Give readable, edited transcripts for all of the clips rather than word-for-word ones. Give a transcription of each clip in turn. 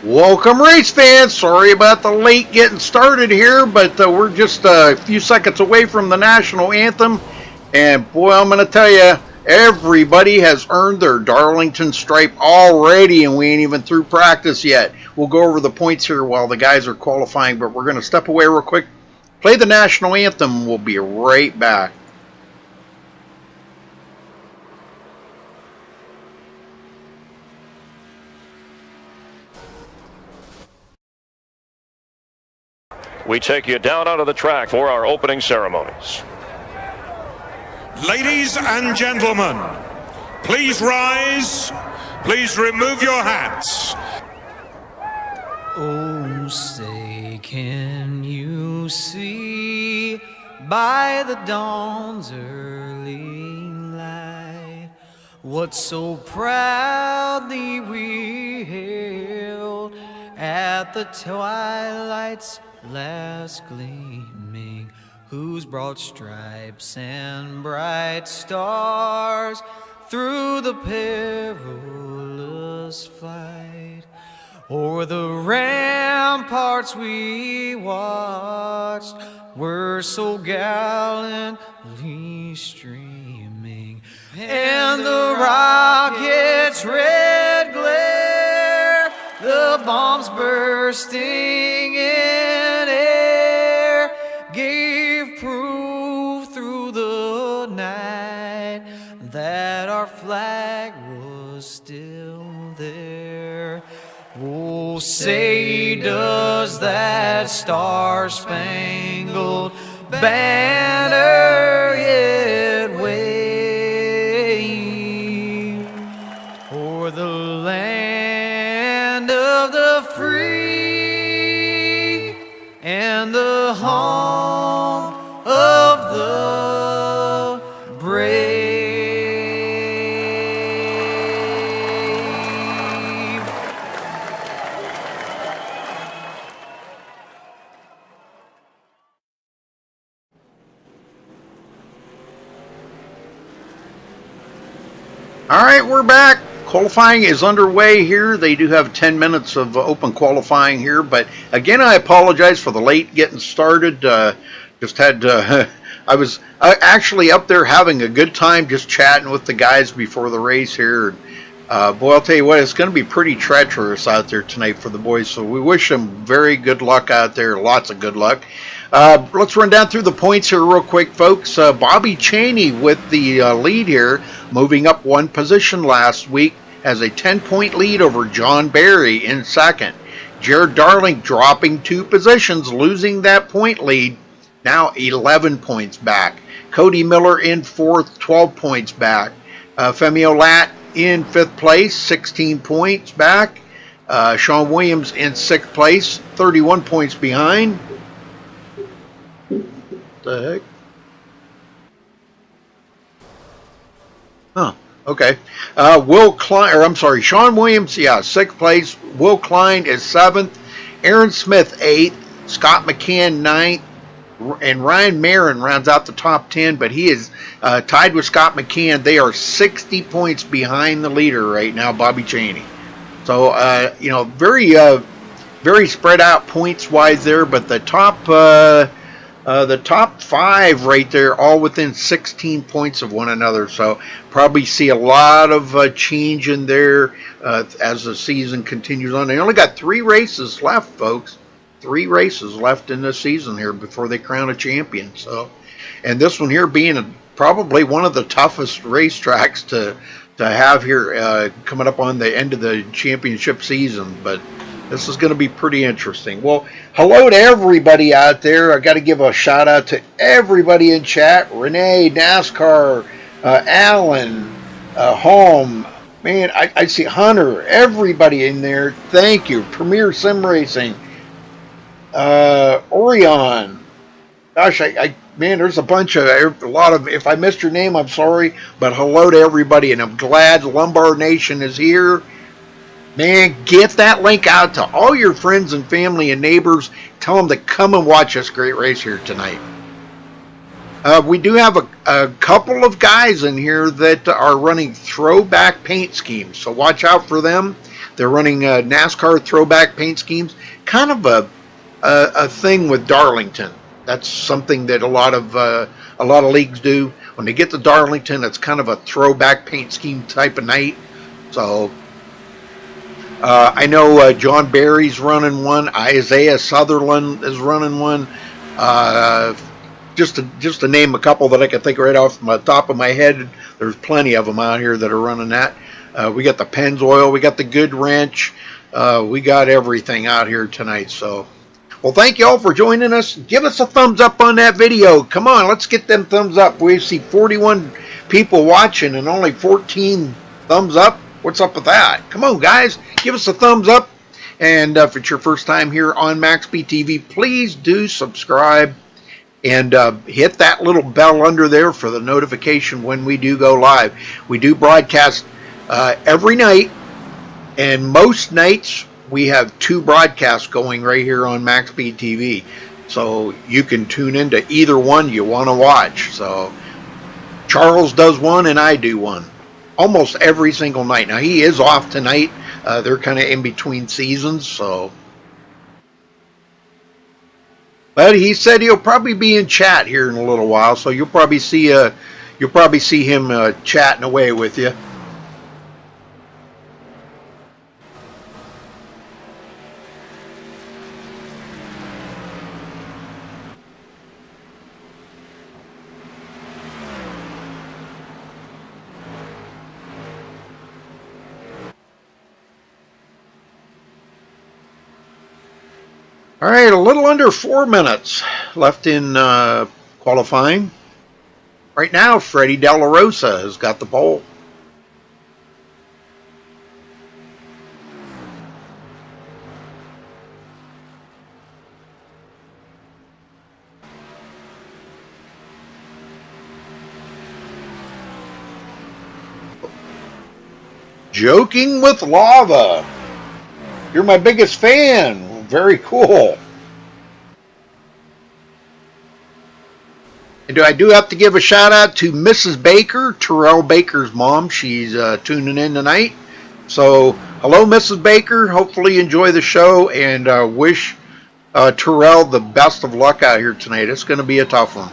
Welcome, race fans. Sorry about the late getting started here, but we're just a few seconds away from the national anthem. And boy, I'm going to tell you, everybody has earned their Darlington stripe already, and we ain't even through practice yet. We'll go over the points here while the guys are qualifying, but we're going to step away real quick, play the national anthem. We'll be right back. We take you down onto the track for our opening ceremonies. Ladies and gentlemen, please rise. Please remove your hats. Oh, say, can you see by the dawn's early light what so proudly we hailed at the twilight's last gleaming, whose broad stripes and bright stars through the perilous flight o'er the ramparts we watched were so gallantly streaming, and the rocket's red glare, the bombs bursting in air, gave proof through the night that our flag was still there. Oh, say, does that star-spangled banner yet wave o'er the land of the free and the home of the brave? All right, we're back. Qualifying is underway here. They do have 10 minutes of open qualifying here, but again, I apologize for the late getting started. Just had I was actually up there having a good time just chatting with the guys before the race here. Boy, I'll tell you what, it's going to be pretty treacherous out there tonight for the boys, so we wish them very good luck out there, lots of good luck. Let's run down through the points here real quick, folks. Bobby Cheney with the lead here, moving up one position last week, has a 10-point lead over John Barry in second. Jared Darling dropping 2 positions, losing that point lead, now 11 points back. Cody Miller in fourth, 12 points back. Femi Olat in 5th place, 16 points back. Sean Williams in 6th place, 31 points behind. The heck? Huh. Okay. Sean Williams, 6th place. Will Klein is 7th. Aaron Smith, 8th. Scott McCann, 9th. And Ryan Marin rounds out the top 10, but he is tied with Scott McCann. They are 60 points behind the leader right now, Bobby Cheney. So, very spread out points-wise there, but the top 5 right there, all within 16 points of one another. So probably see a lot of change in there as the season continues on. They only got 3 races left, folks. 3 races left in this season here before they crown a champion. So, and this one here being probably one of the toughest racetracks to have here coming up on the end of the championship season. But this is going to be pretty interesting. Well, hello to everybody out there. I got to give a shout out to everybody in chat. Renee, NASCAR, Alan, Home. Man, I see Hunter, everybody in there. Thank you. Premier Sim Racing, Orion. Gosh, man, there's a lot of, if I missed your name, I'm sorry, but hello to everybody, and I'm glad Lombard Nation is here. Man, get that link out to all your friends and family and neighbors. Tell them to come and watch this great race here tonight. We do have a couple of guys in here that are running throwback paint schemes, so watch out for them. They're running NASCAR throwback paint schemes, kind of a thing with Darlington. That's something that a lot of leagues do. When they get to Darlington, it's kind of a throwback paint scheme type of night. So I know John Barry's running one. Isaiah Sutherland is running one. Just to name a couple that I can think right off the top of my head. There's plenty of them out here that are running that. We got the Pennzoil. We got the Good Wrench. We got everything out here tonight. So, well, thank you all for joining us. Give us a thumbs up on that video. Come on, let's get them thumbs up. We see 41 people watching and only 14 thumbs up. What's up with that? Come on, guys. Give us a thumbs up. And if it's your first time here on MaxSpeedTV, please do subscribe and hit that little bell under there for the notification when we do go live. We do broadcast every night, and most nights we have 2 broadcasts going right here on MaxSpeedTV. So you can tune into either one you want to watch. So Charles does one and I do one almost every single night. Now he is off tonight. They're kind of in between seasons, so. But he said he'll probably be in chat here in a little while, so you'll probably see him chatting away with you. All right, a little under 4 minutes left in qualifying. Right now, Freddie De La Rosa has got the pole. Joking with Lava. You're my biggest fan. Very cool. And I do have to give a shout out to Mrs. Baker, Terrell Baker's mom. She's tuning in tonight. So, hello, Mrs. Baker. Hopefully you enjoy the show, and wish Terrell the best of luck out here tonight. It's going to be a tough one.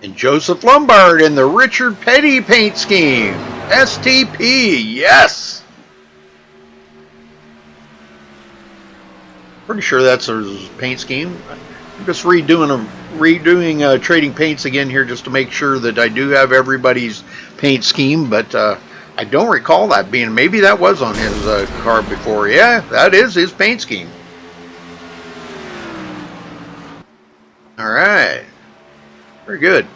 And Joseph Lombard in the Richard Petty paint scheme. STP, yes. Pretty sure that's his paint scheme. I'm just redoing trading paints again here just to make sure that I do have everybody's paint scheme, but I don't recall that being. Maybe that was on his car before. Yeah, that is his paint scheme. All right. Very good.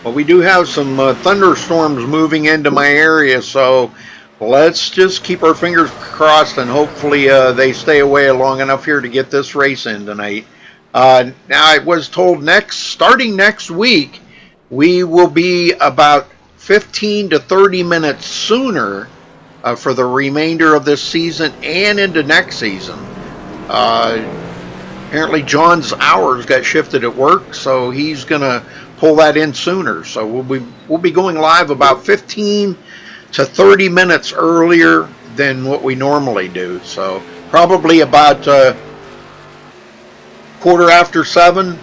Well, we do have some thunderstorms moving into my area, so let's just keep our fingers crossed and hopefully they stay away long enough here to get this race in tonight. Now, I was told starting next week, we will be about 15 to 30 minutes sooner for the remainder of this season and into next season. Apparently John's hours got shifted at work, so he's going to pull that in sooner. So we'll be going live about 15 to 30 minutes earlier than what we normally do. So probably about quarter after 7.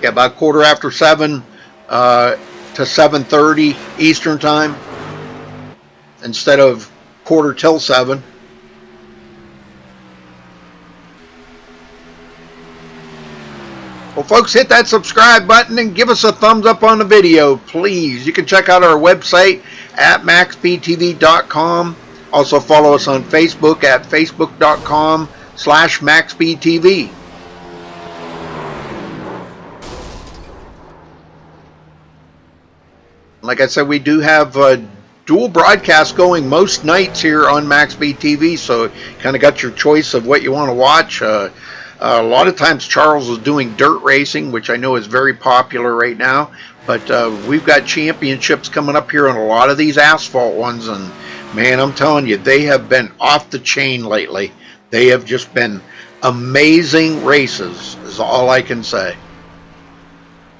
Yeah, about quarter after 7 to 7:30 Eastern time instead of quarter till 7. Well, folks, hit that subscribe button and give us a thumbs up on the video, please. You can check out our website at MaxSpeedTV.com. Also follow us on Facebook at Facebook.com/MaxSpeedTV. Like I said, we do have dual broadcasts going most nights here on MaxSpeedTV, so kind of got your choice of what you want to watch. A lot of times Charles is doing dirt racing, which I know is very popular right now, but we've got championships coming up here on a lot of these asphalt ones, and man, I'm telling you, they have been off the chain lately. They have just been amazing races, is all I can say.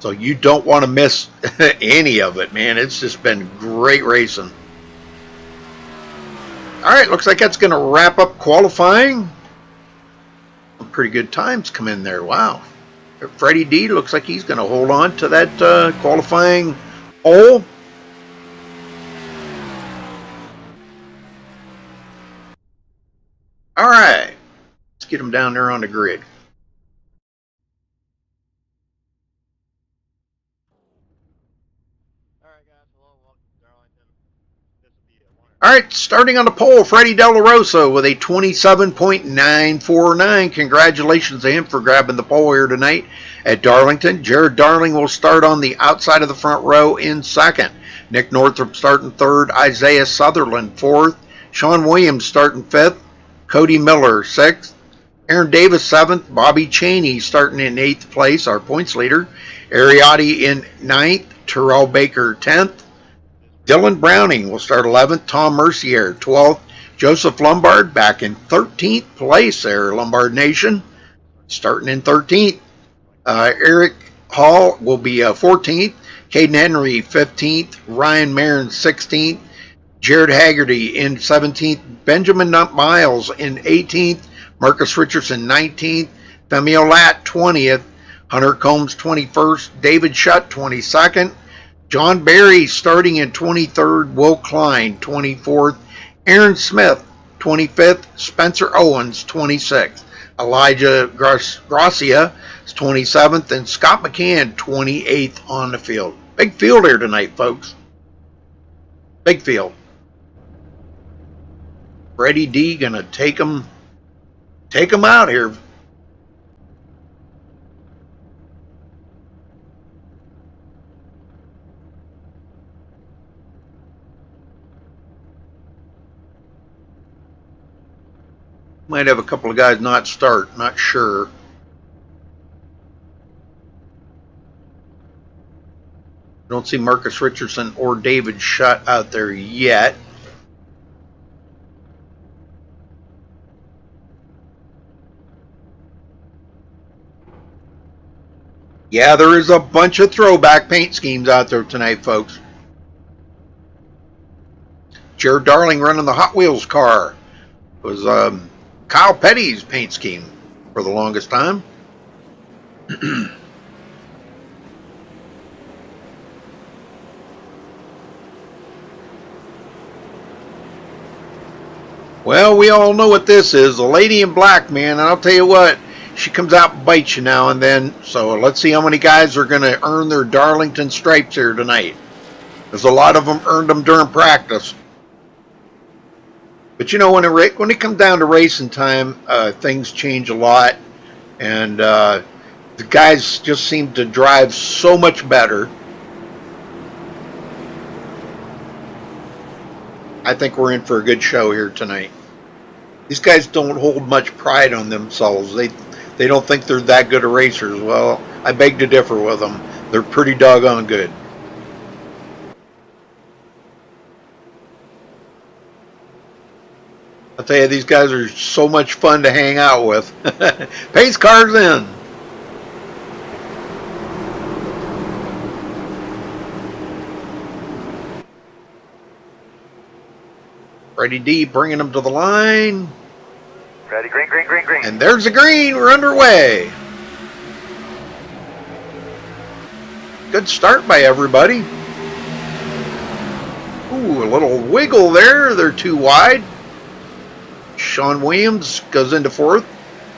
So you don't want to miss any of it, man. It's just been great racing. All right, looks like that's going to wrap up qualifying. Pretty good times come in there. Wow. Freddie D looks like he's going to hold on to that qualifying pole. All right. Let's get him down there on the grid. All right, starting on the pole, Freddie De La Rosa with a 27.949. Congratulations to him for grabbing the pole here tonight at Darlington. Jared Darling will start on the outside of the front row in second. Nick Northrup starting third. Isaiah Sutherland fourth. Sean Williams starting fifth. Cody Miller sixth. Aaron Davis seventh. Bobby Cheney starting in eighth place, our points leader. Ariotti in ninth. Terrell Baker 10th. Dylan Browning will start 11th. Tom Mercier 12th. Joseph Lombard back in 13th place there, Lombard Nation, starting in 13th. Eric Hall will be 14th. Caden Henry 15th. Ryan Marin 16th. Jared Haggerty in 17th. Benjamin Miles in 18th. Marcus Richardson 19th. Femi Olat 20th. Hunter Combs 21st. David Shutt 22nd. John Barry starting in 23rd, Will Klein 24th, Aaron Smith 25th, Spencer Owens 26th, Elijah Gracia is 27th, and Scott McCann 28th on the field. Big field here tonight, folks. Big field. Freddie D gonna take them out here. Might have a couple of guys not start, not sure. Don't see Marcus Richardson or David Shutt out there yet. Yeah, there is a bunch of throwback paint schemes out there tonight, folks. Jared Darling running the Hot Wheels car. It was Kyle Petty's paint scheme for the longest time. Well, we all know what this is. The lady in black, man. And I'll tell you what, she comes out and bites you now and then. So let's see how many guys are going to earn their Darlington stripes here tonight. There's a lot of them earned them during practice. But you know, when it comes down to racing time, things change a lot, and the guys just seem to drive so much better. I think we're in for a good show here tonight. These guys don't hold much pride on themselves. They don't think they're that good of racers. Well, I beg to differ with them. They're pretty doggone good. I'll tell you, these guys are so much fun to hang out with. Pace cars in. Freddie D bringing him to the line. Ready, green, green, green, green. And there's the green. We're underway. Good start by everybody. Ooh, a little wiggle there. They're too wide. Sean Williams goes into fourth,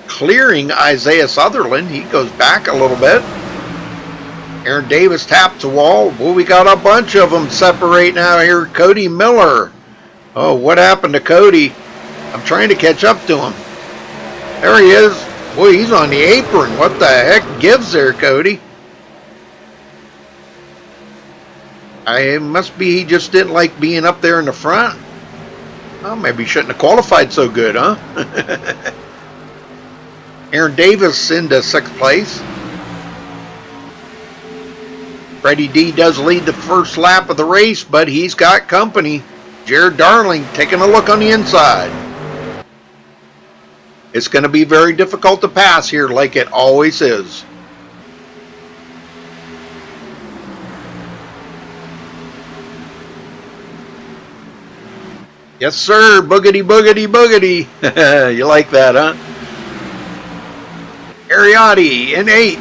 clearing Isaiah Sutherland. He goes back a little bit. Aaron Davis taps the wall. Well, we got a bunch of them separate now here. Cody Miller. Oh, what happened to Cody? I'm trying to catch up to him. There he is. Boy, he's on the apron. What the heck gives there, Cody? It must be he just didn't like being up there in the front. Well, maybe he shouldn't have qualified so good, huh? Aaron Davis into sixth place. Freddie D does lead the first lap of the race, but he's got company. Jared Darling taking a look on the inside. It's going to be very difficult to pass here like it always is. Yes, sir. Boogity, boogity, boogity. You like that, huh? Ariotti in 8.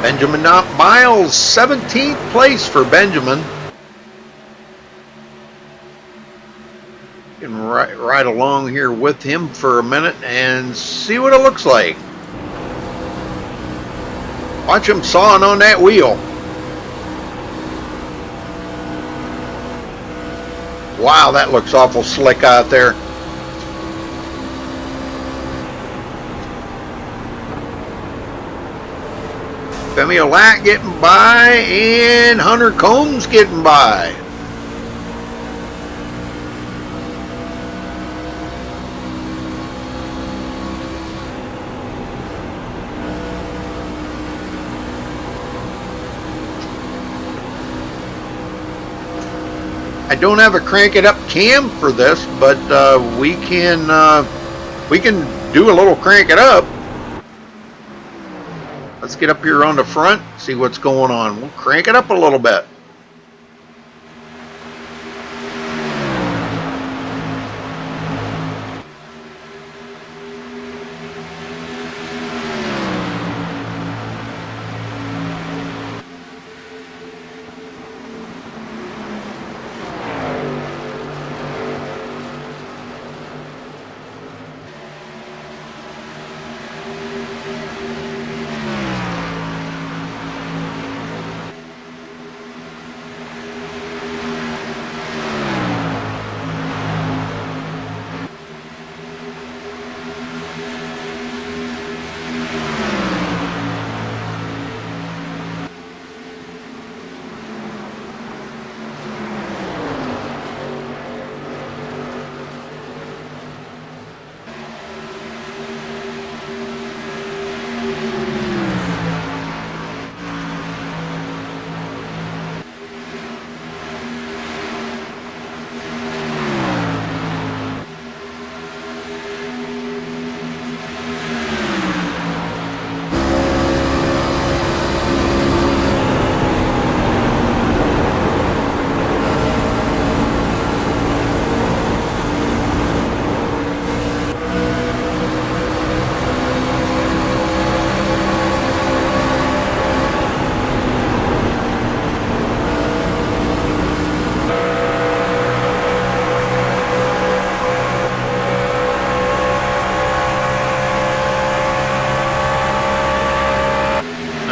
Benjamin Miles, 17th place for Benjamin. You can ride along here with him for a minute and see what it looks like. Watch him sawing on that wheel. Wow, that looks awful slick out there. Femi Olat getting by, and Hunter Combs getting by. I don't have a crank it up cam for this, but we can do a little crank it up. Let's get up here on the front, see what's going on. We'll crank it up a little bit.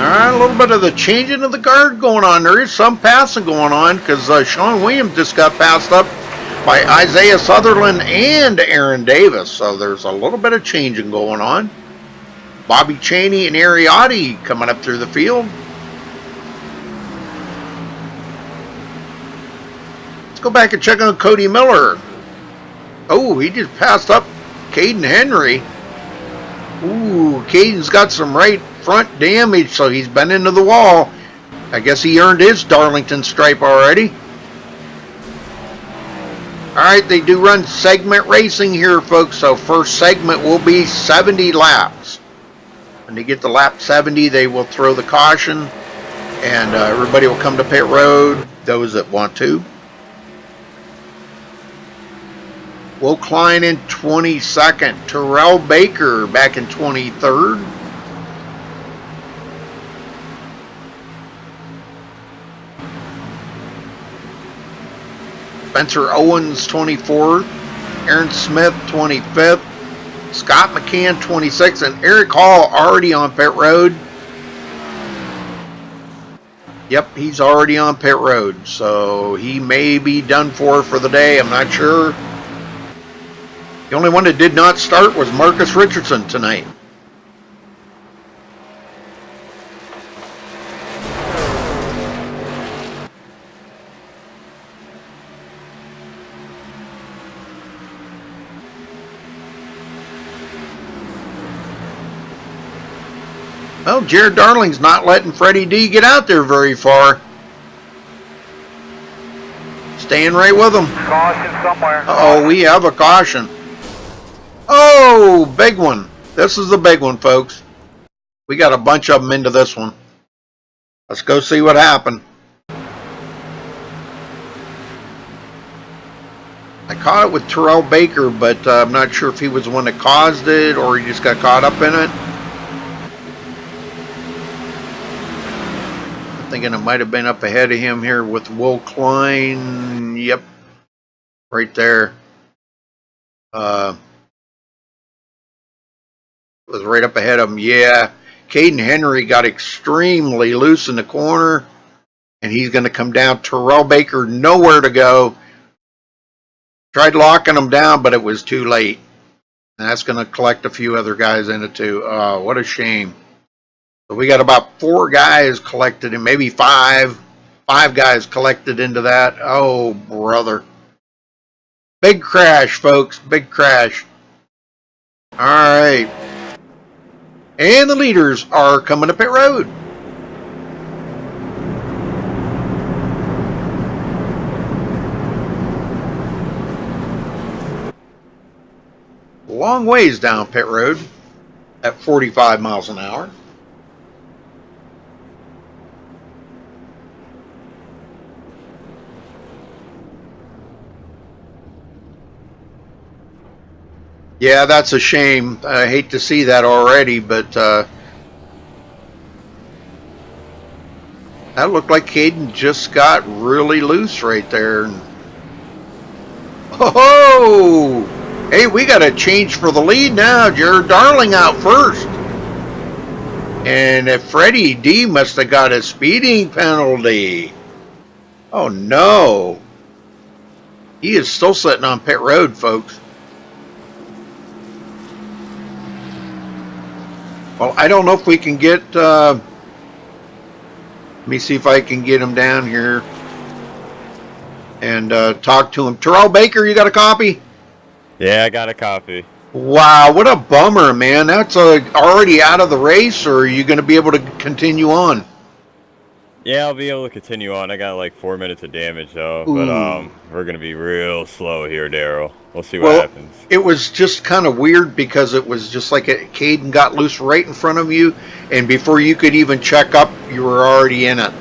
A little bit of the changing of the guard going on. There is some passing going on because Sean Williams just got passed up by Isaiah Sutherland and Aaron Davis. So there's a little bit of changing going on. Bobby Chaney and Ariotti coming up through the field. Let's go back and check on Cody Miller. Oh, he just passed up Caden Henry. Ooh, Caden's got some right front damage, so he's been into the wall. I guess he earned his Darlington stripe already. Alright, they do run segment racing here, folks, so first segment will be 70 laps. When they get to lap 70, they will throw the caution, and everybody will come to pit road, those that want to. Will Klein in 22nd. Terrell Baker back in 23rd. Spencer Owens 24th. Aaron Smith 25th. Scott McCann 26th. And Eric Hall already on pit road. Yep, he's already on pit road. So he may be done for the day. I'm not sure. The only one that did not start was Marcus Richardson tonight. Well, Jared Darling's not letting Freddie D get out there very far. Staying right with him. Caution somewhere. Uh-oh, we have a caution. Oh, big one. This is the big one, folks. We got a bunch of them into this one. Let's go see what happened. I caught it with Terrell Baker, but I'm not sure if he was the one that caused it or he just got caught up in it. I'm thinking it might have been up ahead of him here with Will Klein. Yep, right there. Was right up ahead of him. Yeah, Caden Henry got extremely loose in the corner, and he's going to come down. Terrell Baker nowhere to go. Tried locking him down, but it was too late. And that's going to collect a few other guys in it too. Oh, what a shame. So we got about 4 guys collected, and maybe 5 guys collected into that. Oh, brother. Big crash, folks. Big crash. All right. And the leaders are coming to pit road. Long ways down pit road at 45 miles an hour. Yeah, that's a shame. I hate to see that already, but that looked like Caden just got really loose right there. Oh! Hey, we got a change for the lead now. Jared Darling out first. And Freddie D must have got a speeding penalty. Oh, no. He is still sitting on pit road, folks. Well, I don't know if we can get... let me see if I can get him down here and talk to him. Terrell Baker, you got a copy? Yeah, I got a copy. Wow, what a bummer, man. That's already out of the race, or are you going to be able to continue on? Yeah, I'll be able to continue on. I got like 4 minutes of damage, though. Ooh. But we're going to be real slow here, Daryl. We'll see what happens. It was just kind of weird because it was just like Caden got loose right in front of you, and before you could even check up, you were already in it.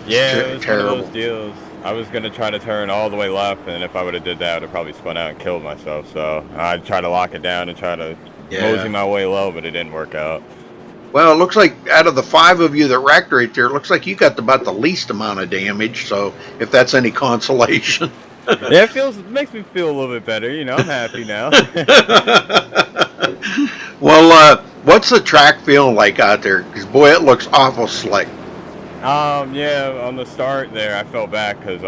Yeah, it was terrible. one of those deals. I was going to try to turn all the way left, and if I would have did that, I would have probably spun out and killed myself. So I'd try to lock it down and try to mosey my way low, but it didn't work out. Well, it looks like out of the 5 of you that wrecked right there, it looks like you got about the least amount of damage, so if that's any consolation. Yeah, it makes me feel a little bit better. You know, I'm happy now. Well, what's the track feeling like out there? Because, boy, it looks awful slick. Yeah, on the start there, I fell back because,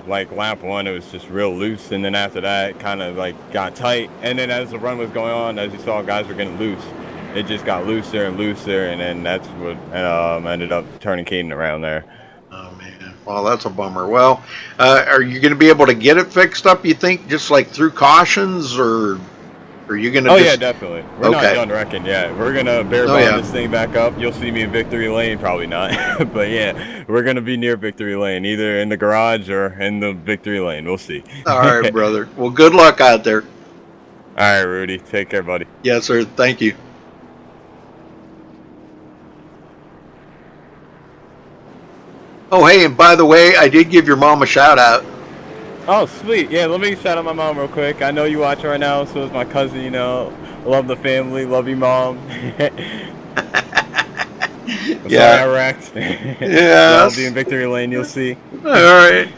like, lap 1, it was just real loose, and then after that, it kind of, like, got tight. And then as the run was going on, as you saw, guys were getting loose. It just got looser and looser, and then that's what ended up turning Caden around there. Oh, man. Well, that's a bummer. Well, are you going to be able to get it fixed up, you think, just like through cautions, or are you going to yeah, definitely. We're not done wrecking yet. We're going to bare bone this thing back up. You'll see me in victory lane, probably not. But, yeah, we're going to be near victory lane, either in the garage or in the victory lane. We'll see. All right, brother. Well, good luck out there. All right, Rudy. Take care, buddy. Yes, sir. Thank you. Oh, hey, and by the way, I did give your mom a shout out. Oh, sweet. Yeah, let me shout out my mom real quick. I know you watch right now, so is my cousin, you know. Love the family. Love you, Mom. Sorry I wrecked. Yeah. I'll be in victory lane, you'll see. All right.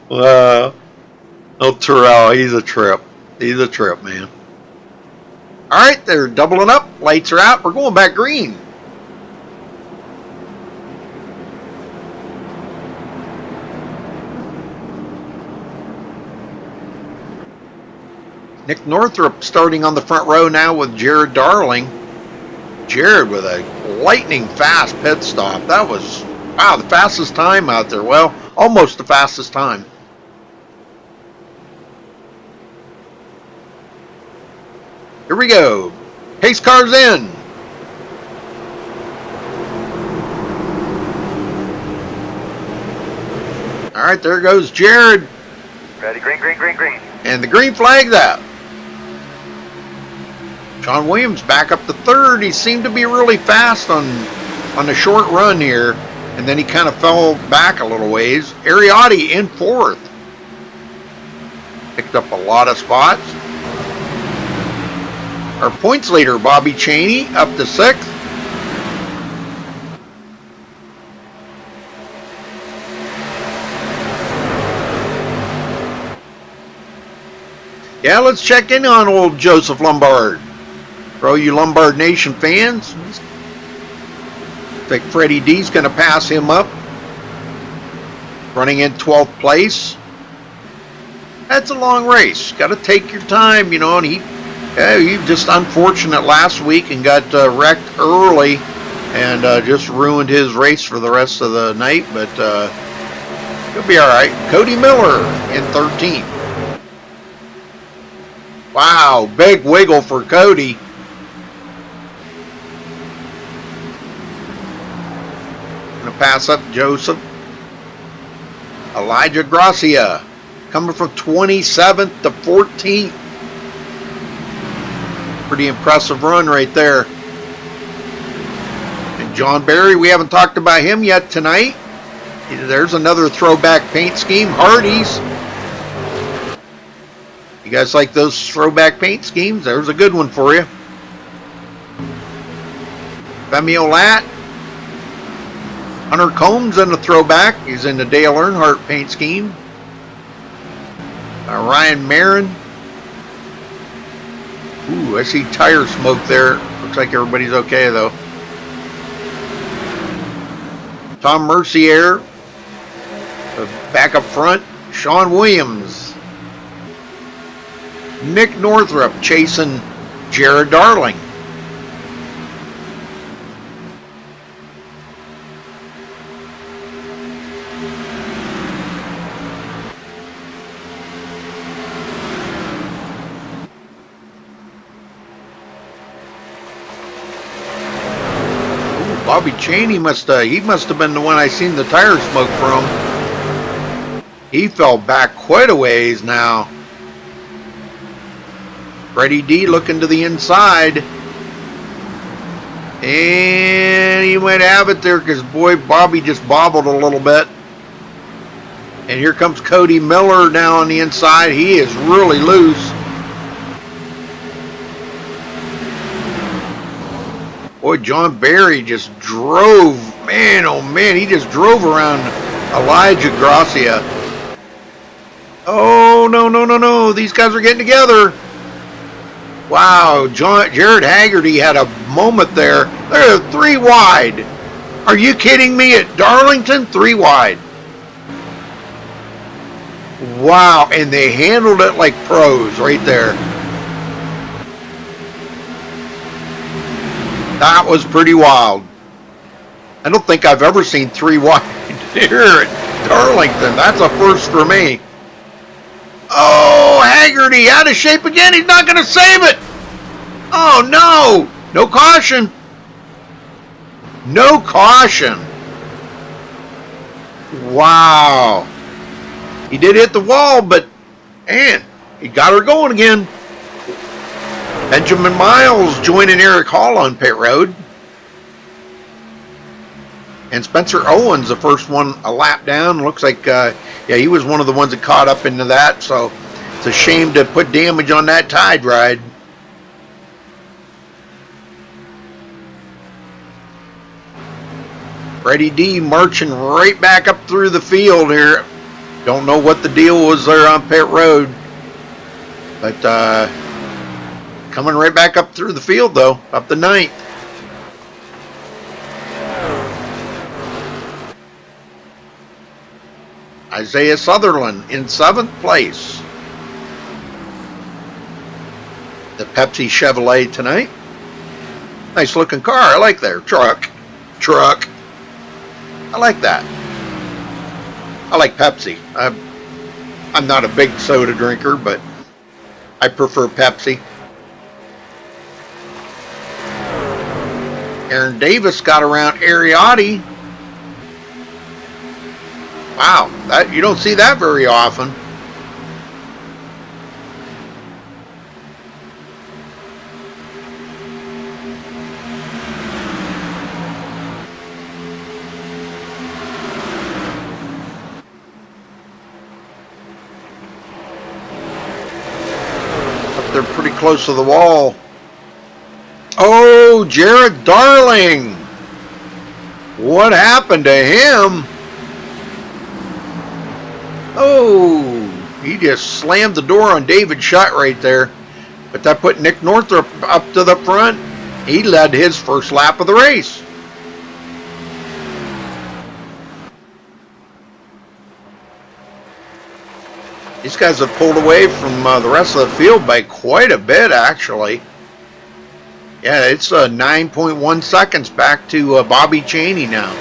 Wow. Oh, Terrell, he's a trip. He's a trip, man. All right, they're doubling up. Lights are out. We're going back green. Nick Northrup starting on the front row now with Jared Darling. Jared with a lightning fast pit stop. That was, wow, the fastest time out there. Well, almost the fastest time. Here we go. Pace car's in. All right, there goes Jared. Ready, green, green, green, green. And the green flag's out. Sean Williams back up to third. He seemed to be really fast on the short run here, and then he kind of fell back a little ways. Ariotti in fourth. Picked up a lot of spots. Our points leader, Bobby Chaney, up to sixth. Yeah, let's check in on old Joseph Lombard. For all you Lombard Nation fans, I think Freddie D's going to pass him up. Running in 12th place. That's a long race. Got to take your time, you know, and he just unfortunate last week and got wrecked early and just ruined his race for the rest of the night, but he'll be all right. Cody Miller in 13th. Wow, big wiggle for Cody. Gonna pass up Joseph. Elijah Gracia coming from 27th to 14th. Pretty impressive run right there. And John Barry, we haven't talked about him yet tonight. There's another throwback paint scheme, Hardee's. You guys like those throwback paint schemes? There's a good one for you. Femi Olat. Hunter Combs in the throwback. He's in the Dale Earnhardt paint scheme. Ryan Marin. Ooh, I see tire smoke there. Looks like everybody's okay though. Tom Mercier. Back up front. Sean Williams. Nick Northrup chasing Jared Darling. Ooh, Bobby Chaney must have been the one I seen the tire smoke from. He fell back quite a ways now. Freddie D looking to the inside. And he might have it there because, boy, Bobby just bobbled a little bit. And here comes Cody Miller now on the inside. He is really loose. Boy, John Barry just drove. Man, oh man, he just drove around Elijah Gracia. Oh, no, no, no, no. These guys are getting together. Wow, Jared Haggerty had a moment there. They're 3 wide. Are you kidding me? At Darlington, 3 wide. Wow, and they handled it like pros right there. That was pretty wild. I don't think I've ever seen 3 wide here at Darlington. That's a first for me. Oh, Haggerty out of shape again. He's not going to save it. Oh, no. No caution. No caution. Wow. He did hit the wall, but, man, he got her going again. Benjamin Miles joining Eric Hall on pit road. And Spencer Owens, the first one a lap down. Looks like, yeah, he was one of the ones that caught up into that. So it's a shame to put damage on that Tide ride. Freddie D marching right back up through the field here. Don't know what the deal was there on pit road. But coming right back up through the field, though, up the 9th. Isaiah Sutherland in 7th place. The Pepsi Chevrolet tonight. Nice looking car. I like their truck. I like that. I like Pepsi. I'm not a big soda drinker, but I prefer Pepsi. Aaron Davis got around Ariotti. Wow, that you don't see that very often. Up there pretty close to the wall. Oh, Jared Darling. What happened to him? Oh, he just slammed the door on David Shutt right there. But that put Nick Northrup up to the front. He led his first lap of the race. These guys have pulled away from the rest of the field by quite a bit, actually. Yeah, it's 9.1 seconds back to Bobby Chaney now.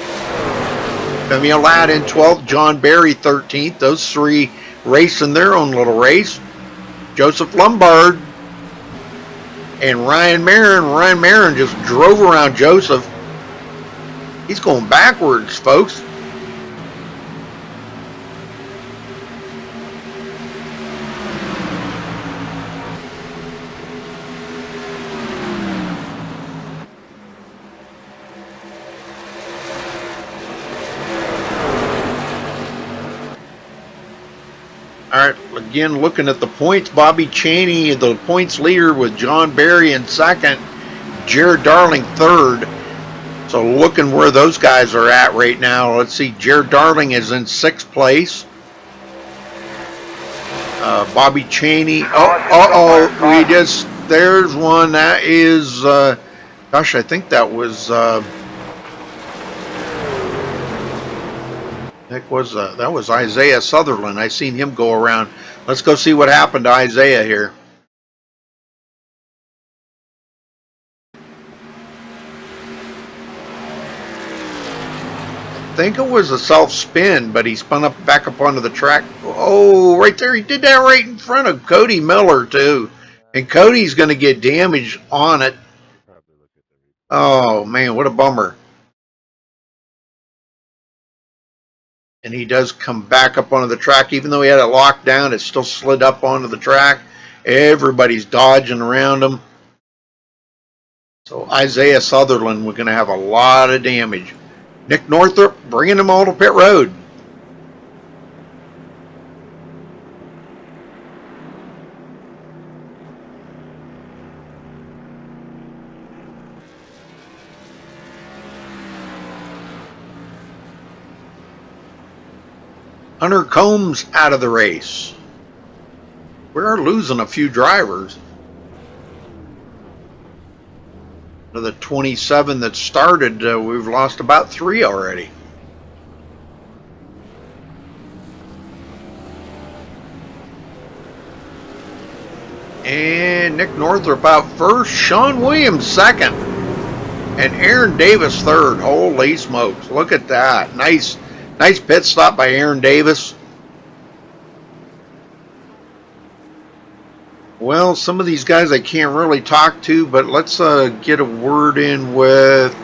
Emil Ladd in 12th, John Barry 13th. Those three racing their own little race. Joseph Lombard and Ryan Marin. Ryan Marin just drove around Joseph. He's going backwards, folks. All right, again, looking at the points, Bobby Chaney, the points leader with John Barry in 2nd, Jared Darling 3rd. So looking where those guys are at right now, let's see, Jared Darling is in 6th place. Bobby Chaney, we just, there's one, that is, gosh, I think that was, that was Isaiah Sutherland. I seen him go around. Let's go see what happened to Isaiah here. I think it was a self-spin, but he spun up back up onto the track. Oh, right there. He did that right in front of Cody Miller, too. And Cody's going to get damaged on it. Oh, man, what a bummer. And he does come back up onto the track. Even though he had it locked down, it still slid up onto the track. Everybody's dodging around him. So Isaiah Sutherland, we're going to have a lot of damage. Nick Northrup bringing them all to pit road. Hunter Combs out of the race. We're losing a few drivers. Of the 27 that started, we've lost about 3 already. And Nick Northrup out first, Sean Williams second, and Aaron Davis third. Holy smokes, look at that. Nice pit stop by Aaron Davis. Well, some of these guys I can't really talk to, but let's get a word in with...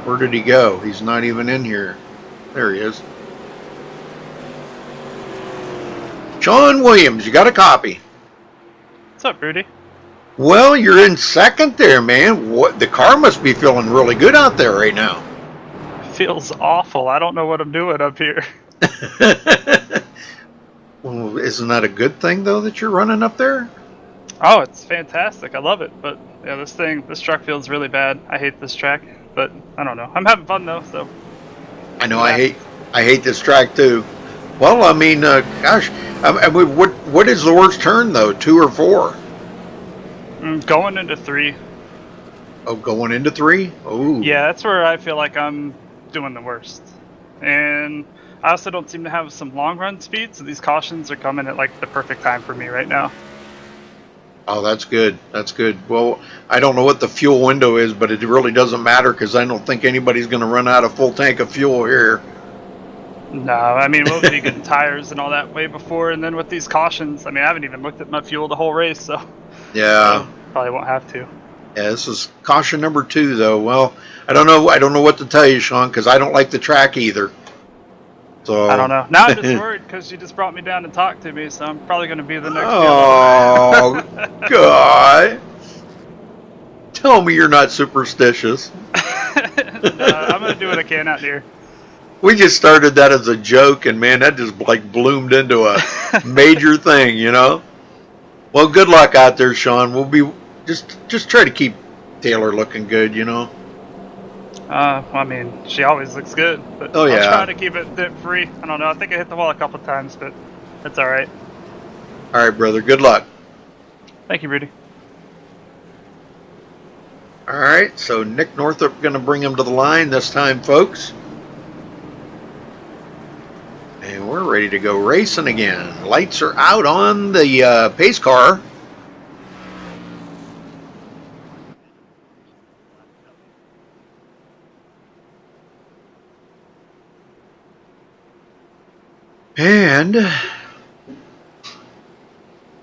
Where did he go? He's not even in here. There he is. Sean Williams, you got a copy. What's up, Rudy? Well, you're in second there, man. What, the car must be feeling really good out there right now. feels awful. I don't know what I'm doing up here. Well, isn't that a good thing though that you're running up there? Oh, it's fantastic. I love it. But yeah, this truck feels really bad. I hate this track, but I don't know. I'm having fun though, so. I know. I hate this track too. Well, I mean, gosh, what is the worst turn though? 2 or 4? Going into 3. Oh, going into 3? Oh. Yeah, that's where I feel like I'm doing the worst. And I also don't seem to have some long run speed, so these cautions are coming at like the perfect time for me right now. Oh, that's good. That's good. Well, I don't know what the fuel window is, but it really doesn't matter because I don't think anybody's going to run out of full tank of fuel here. No, I mean, we'll be getting tires and all that way before, and then with these cautions, I mean, I haven't even looked at my fuel the whole race, so. Yeah. Probably won't have to. Yeah, this is caution number 2, though. Well, I don't know what to tell you, Sean, because I don't like the track either. So I don't know. Now I'm just worried because you just brought me down and talked to me, so I'm probably going to be the next. Oh, God! Tell me you're not superstitious. No, I'm going to do what I can out here. We just started that as a joke, and man, that just like bloomed into a major thing, you know. Well, good luck out there, Sean. We'll be just try to keep Taylor looking good, you know. I mean, she always looks good, but Oh, yeah. I'll try to keep it dip free. I don't know. I think I hit the wall a couple times, but that's all right. All right, brother. Good luck. Thank you, Rudy. All right, so Nick Northrup going to bring him to the line this time, folks. And we're ready to go racing again. Lights are out on the pace car. And well,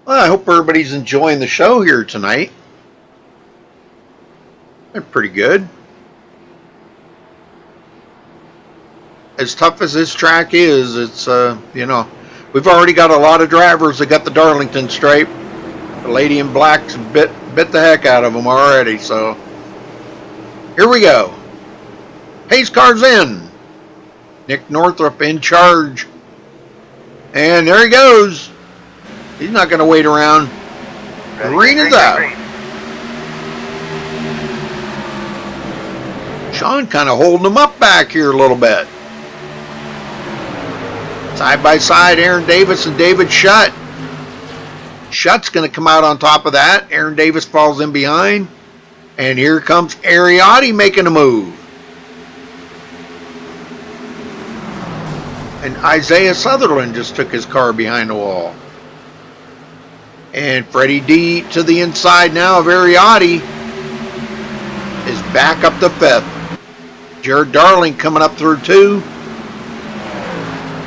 I hope everybody's enjoying the show here tonight. They're pretty good. As tough as this track is, it's you know, we've already got a lot of drivers that got the Darlington stripe. The lady in black's bit the heck out of them already. So here we go. Pace car's in. Nick Northrup in charge. And there he goes. He's not going to wait around. Green is out. Sean kind of holding him up back here a little bit. Side by side, Aaron Davis and David Shutt. Shutt's going to come out on top of that. Aaron Davis falls in behind. And here comes Ariotti making a move. And Isaiah Sutherland just took his car behind the wall. And Freddie D to the inside now of Ariotti is back up to 5th. Jared Darling coming up through 2.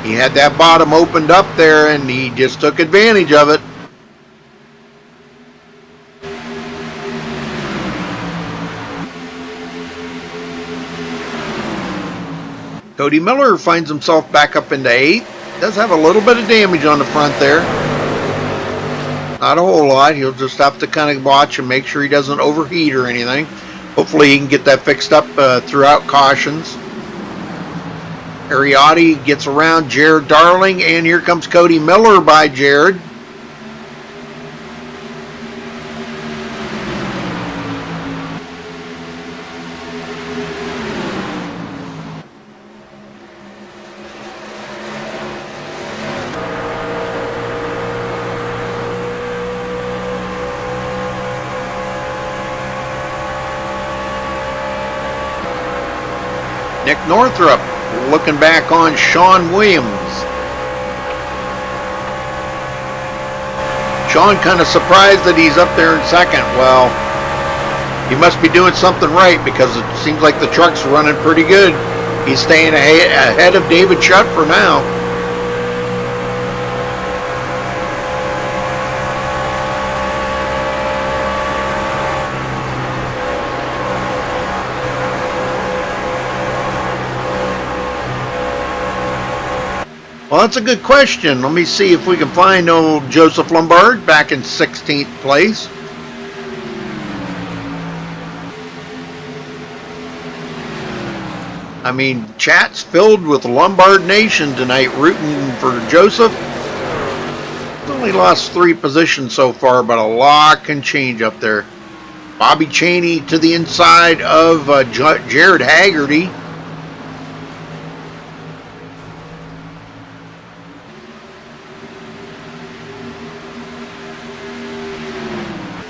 He had that bottom opened up there and he just took advantage of it. Cody Miller finds himself back up into 8th. Does have a little bit of damage on the front there. Not a whole lot. He'll just have to kind of watch and make sure he doesn't overheat or anything. Hopefully he can get that fixed up throughout cautions. Ariotti gets around Jared Darling, and here comes Cody Miller by Jared. Nick Northrup looking back on Sean Williams. Sean kind of surprised that he's up there in 2nd. Well, he must be doing something right because it seems like the truck's running pretty good. He's staying ahead of David Shutt for now. Well, that's a good question. Let me see if we can find old Joseph Lombard back in 16th place. I mean, chat's filled with Lombard Nation tonight rooting for Joseph. He's only lost 3 positions so far, but a lot can change up there. Bobby Chaney to the inside of Jared Haggerty.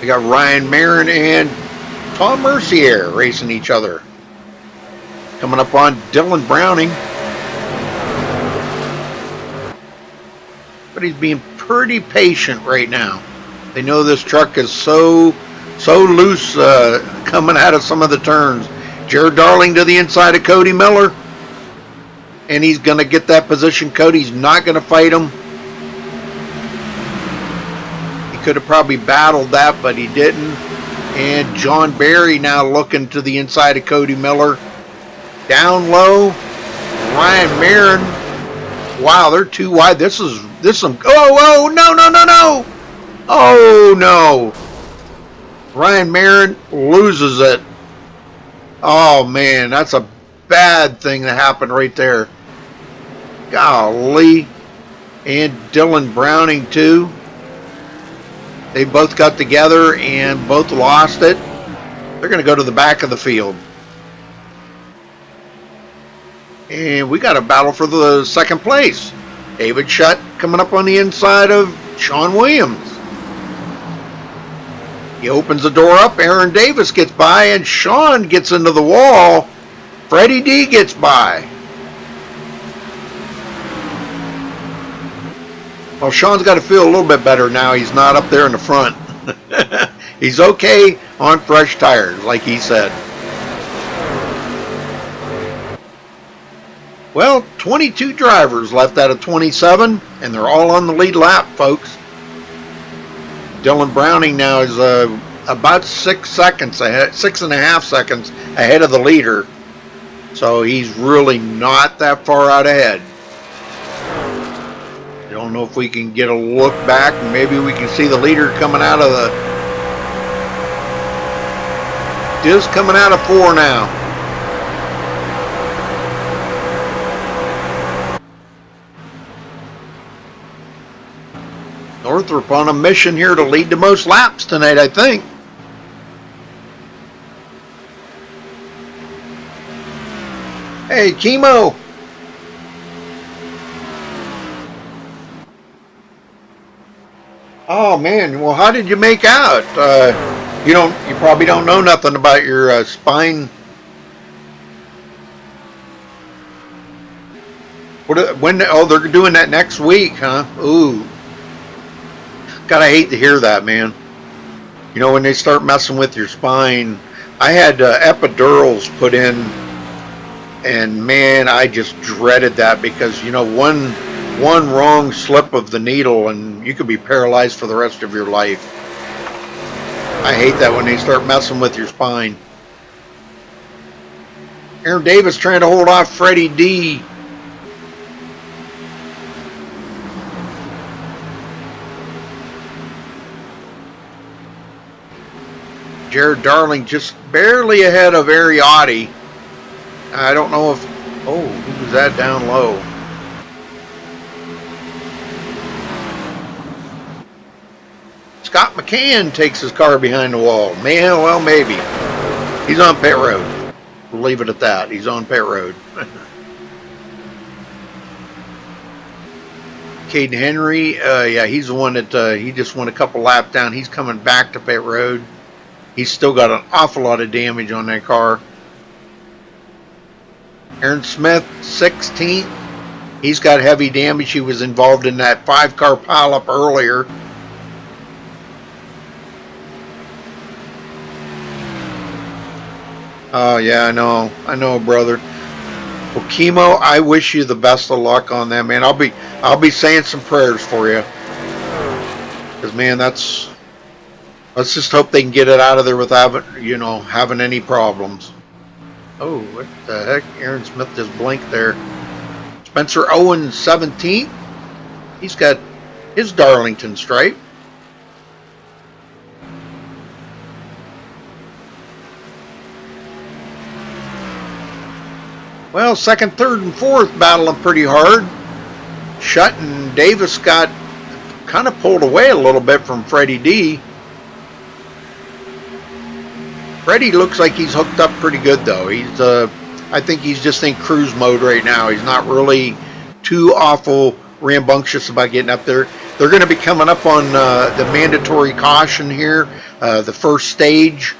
We got Ryan Marin and Tom Mercier racing each other. Coming up on Dylan Browning. But he's being pretty patient right now. They know this truck is so loose coming out of some of the turns. Jared Darling to the inside of Cody Miller. And he's going to get that position. Cody's not going to fight him. He could have probably battled that, but he didn't. And John Barry now looking to the inside of Cody Miller. Down low, Ryan Marin. Wow, they're too wide. This some. Oh, no. Oh, no. Ryan Marin loses it. Oh, man, that's a bad thing that happened right there. Golly. And Dylan Browning, too. They both got together and both lost it. They're going to go to the back of the field. And we got a battle for the second place. David Shutt coming up on the inside of Sean Williams. He opens the door up. Aaron Davis gets by, and Sean gets into the wall. Freddie D gets by. Well, Sean's got to feel a little bit better now. He's not up there in the front. He's okay on fresh tires, like he said. Well, 22 drivers left out of 27, and they're all on the lead lap, folks. Dylan Browning now is about 6 seconds ahead, 6.5 seconds ahead of the leader. So he's really not that far out ahead. I don't know if we can get a look back. Maybe we can see the leader coming out of the... Just coming out of 4 now. Northrop on a mission here to lead the most laps tonight, I think. Hey, Chemo. Oh man, well, how did you make out? You probably don't know nothing about your spine. When? Oh, they're doing that next week, huh? Ooh. God, I hate to hear that, man. You know, when they start messing with your spine. I had epidurals put in, and man, I just dreaded that because, you know, one wrong slip of the needle and you could be paralyzed for the rest of your life. I hate that when they start messing with your spine. Aaron Davis trying to hold off Freddie D. Jared Darling just barely ahead of Ariotti. I don't know if... Oh, who was that down low? Scott McCann takes his car behind the wall. Man, well, maybe. He's on pit road. We'll leave it at that. He's on pit road. Caden Henry, yeah, he's the one that he just went a couple laps down. He's coming back to pit road. He's still got an awful lot of damage on that car. Aaron Smith, 16th. He's got heavy damage. He was involved in that 5-car pileup earlier. Oh, yeah, I know, brother. Well, Chemo, I wish you the best of luck on that, man. I'll be saying some prayers for you. Because, man, let's just hope they can get it out of there without, having any problems. Oh, what the heck? Aaron Smith just blinked there. Spencer Owens, 17th. He's got his Darlington stripe. Well, second, third, and fourth battling pretty hard. Shutt and Davis got kind of pulled away a little bit from Freddie D. Freddie looks like he's hooked up pretty good though. I think he's just in cruise mode right now. He's not really too awful rambunctious about getting up there. They're going to be coming up on the mandatory caution here, the first stage.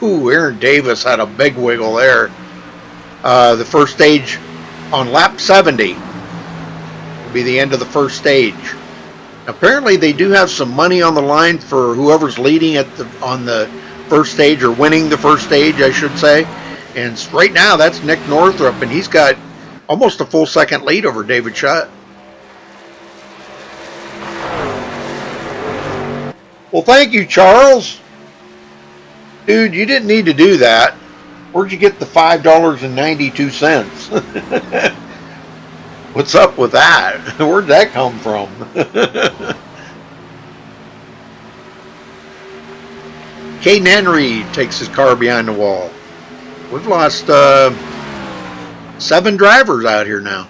Ooh, Aaron Davis had a big wiggle there. The first stage on lap 70 will be the end of the first stage. Apparently they do have some money on the line for whoever's leading on the first stage, or winning the first stage, I should say. And right now that's Nick Northrup, and he's got almost a full second lead over David Shutt. Well, thank you, Charles. Dude, you didn't need to do that. Where'd you get the $5.92? What's up with that? Where'd that come from? Caden Henry takes his car behind the wall. We've lost 7 drivers out here now.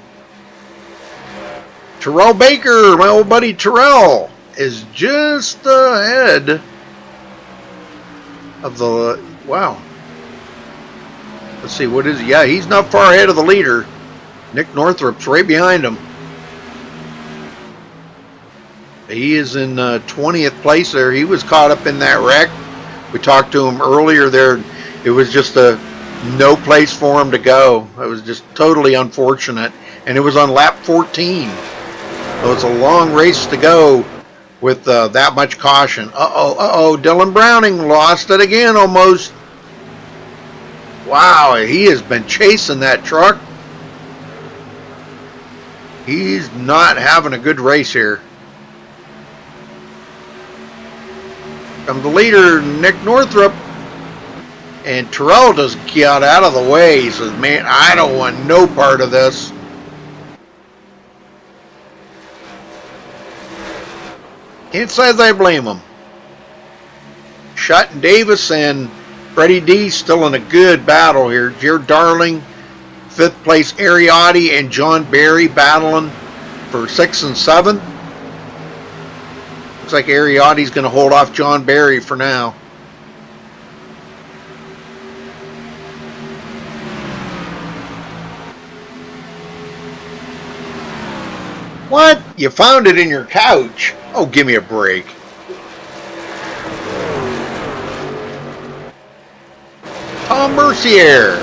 Terrell Baker, my old buddy Terrell, is just ahead of the... Wow. Let's see, what is he? Yeah, he's not far ahead of the leader. Nick Northrup's right behind him. He is in 20th place there. He was caught up in that wreck. We talked to him earlier there. It was just no place for him to go. It was just totally unfortunate. And it was on lap 14. So it's a long race to go with that much caution. Uh-oh. Dylan Browning lost it again almost. Wow, he has been chasing that truck. He's not having a good race here. Comes the leader, Nick Northrup. And Terrell just got out of the way. He says, man, I don't want no part of this. Can't say I blame him. Shutt and Davis and Freddie D still in a good battle here. Jared Darling, 5th place Ariotti, and John Barry battling for 6th and 7th. Looks like Ariotti's going to hold off John Barry for now. What? You found it in your couch? Oh, give me a break. Tom Mercier.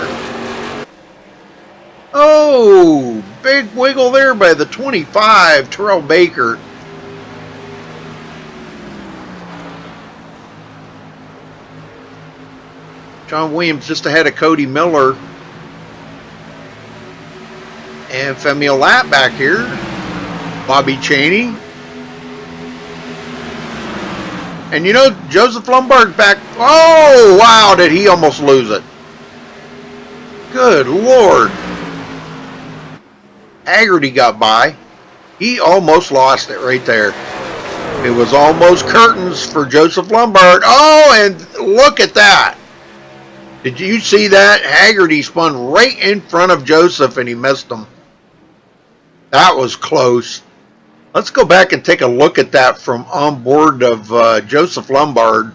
Oh, big wiggle there by the 25, Terrell Baker. John Williams just ahead of Cody Miller. And Femi Lap back here. Bobby Chaney. And you know, Joseph Lombard back. Oh, wow, did he almost lose it? Good Lord. Haggerty got by. He almost lost it right there. It was almost curtains for Joseph Lombard. Oh, and look at that. Did you see that? Haggerty spun right in front of Joseph and he missed him. That was close. Let's go back and take a look at that from on board of Joseph Lombard.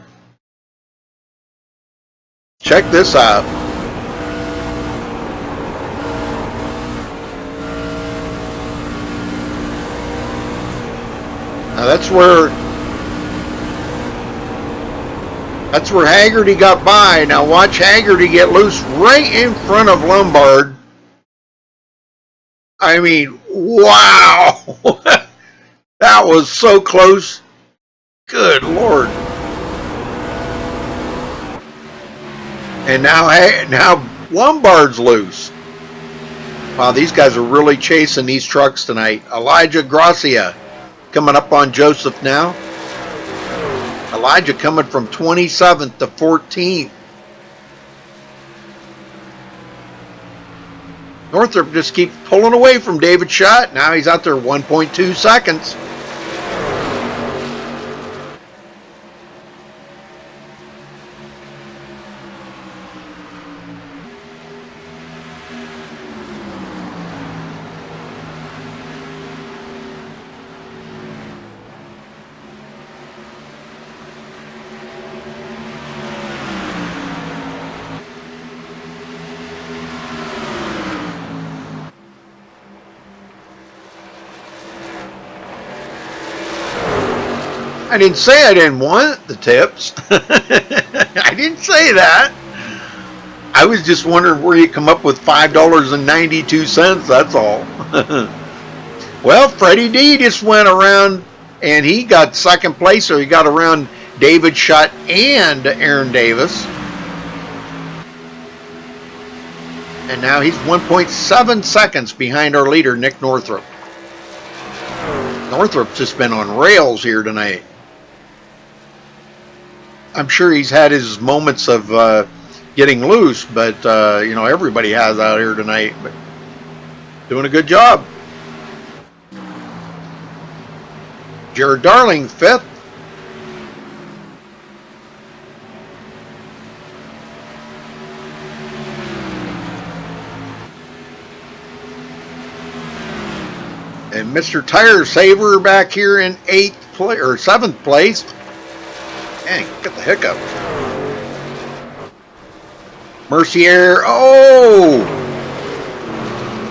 Check this out. Now that's where Haggerty got by. Now watch Haggerty get loose right in front of Lombard. I mean, wow. That was so close. Good Lord. And now Lombard's loose. Wow, these guys are really chasing these trucks tonight. Elijah Gracia coming up on Joseph now. Elijah coming from 27th to 14th. Northrop just keeps pulling away from David Shutt. Now he's out there 1.2 seconds. I didn't say I didn't want the tips. I didn't say that. I was just wondering where you come up with $5.92, that's all. Well, Freddie D just went around and he got second place, so he got around David Shutt and Aaron Davis. And now he's 1.7 seconds behind our leader, Nick Northrup. Northrup's just been on rails here tonight. I'm sure he's had his moments of getting loose, but you know, everybody has out here tonight. But doing a good job. Jared Darling, 5th. And Mr. Tire Saver back here in 8th place or 7th place. Dang, get the hiccup. Mercier. Oh!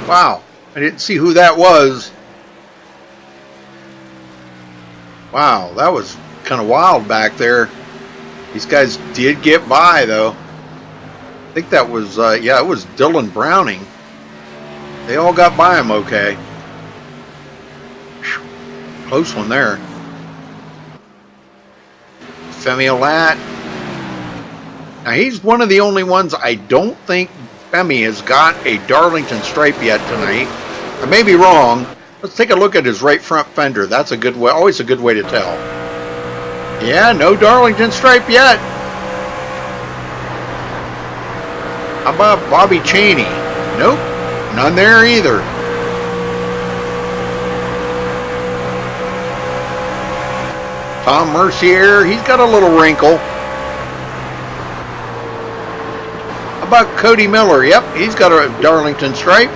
Wow. I didn't see who that was. Wow, that was kind of wild back there. These guys did get by, though. I think that was, yeah, it was Dylan Browning. They all got by him okay. Close one there. Femi Olat. Now he's one of the only ones I don't think Femi has got a Darlington stripe yet tonight. I may be wrong. Let's take a look at his right front fender. That's a good way, always a good way to tell. Yeah, no Darlington stripe yet. How about Bobby Cheney? Nope, none there either. Tom Mercier, he's got a little wrinkle. How about Cody Miller? Yep, he's got a Darlington stripe.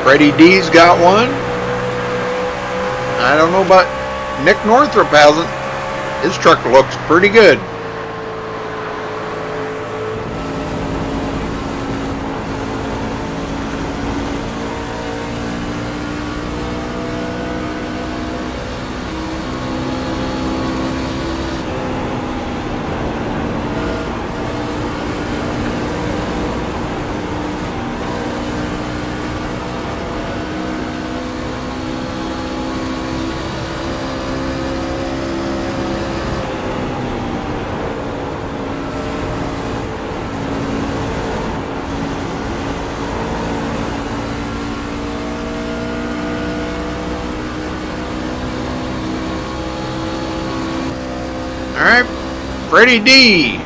Freddie D's got one. I don't know about Nick Northrup hasn't. His truck looks pretty good. Freddie D.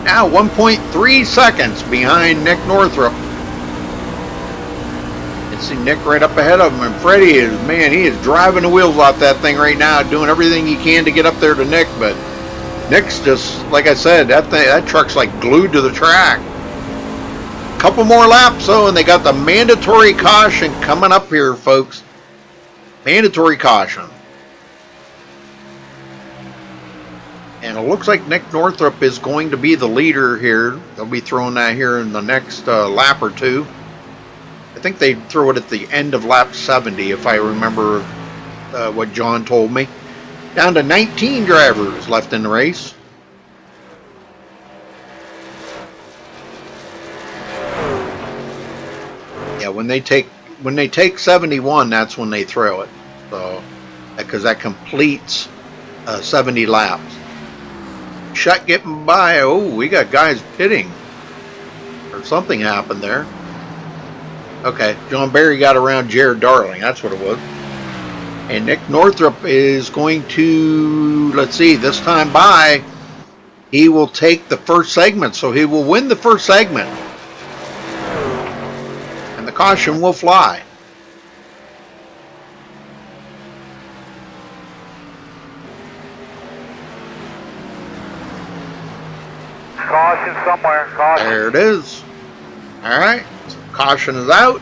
Now 1.3 seconds behind Nick Northrup. You can see Nick right up ahead of him, and Freddie is, man, he is driving the wheels off that thing right now, doing everything he can to get up there to Nick, but Nick's just, like I said, that truck's like glued to the track. Couple more laps though, and they got the mandatory caution coming up here, folks. Mandatory caution. And it looks like Nick Northrup is going to be the leader here. They'll be throwing that here in the next lap or two. I think they throw it at the end of lap 70, if I remember what John told me. Down to 19 drivers left in the race. Yeah, when they take 71, that's when they throw it. So, because that completes 70 laps. Shot getting by. Oh, we got guys pitting. Or something happened there. Okay, John Barry got around Jared Darling. That's what it was. And Nick Northrup is going to, let's see, this time by, he will take the first segment. So he will win the first segment. And the caution will fly. Caution somewhere. Caution. There it is. All right. So caution is out.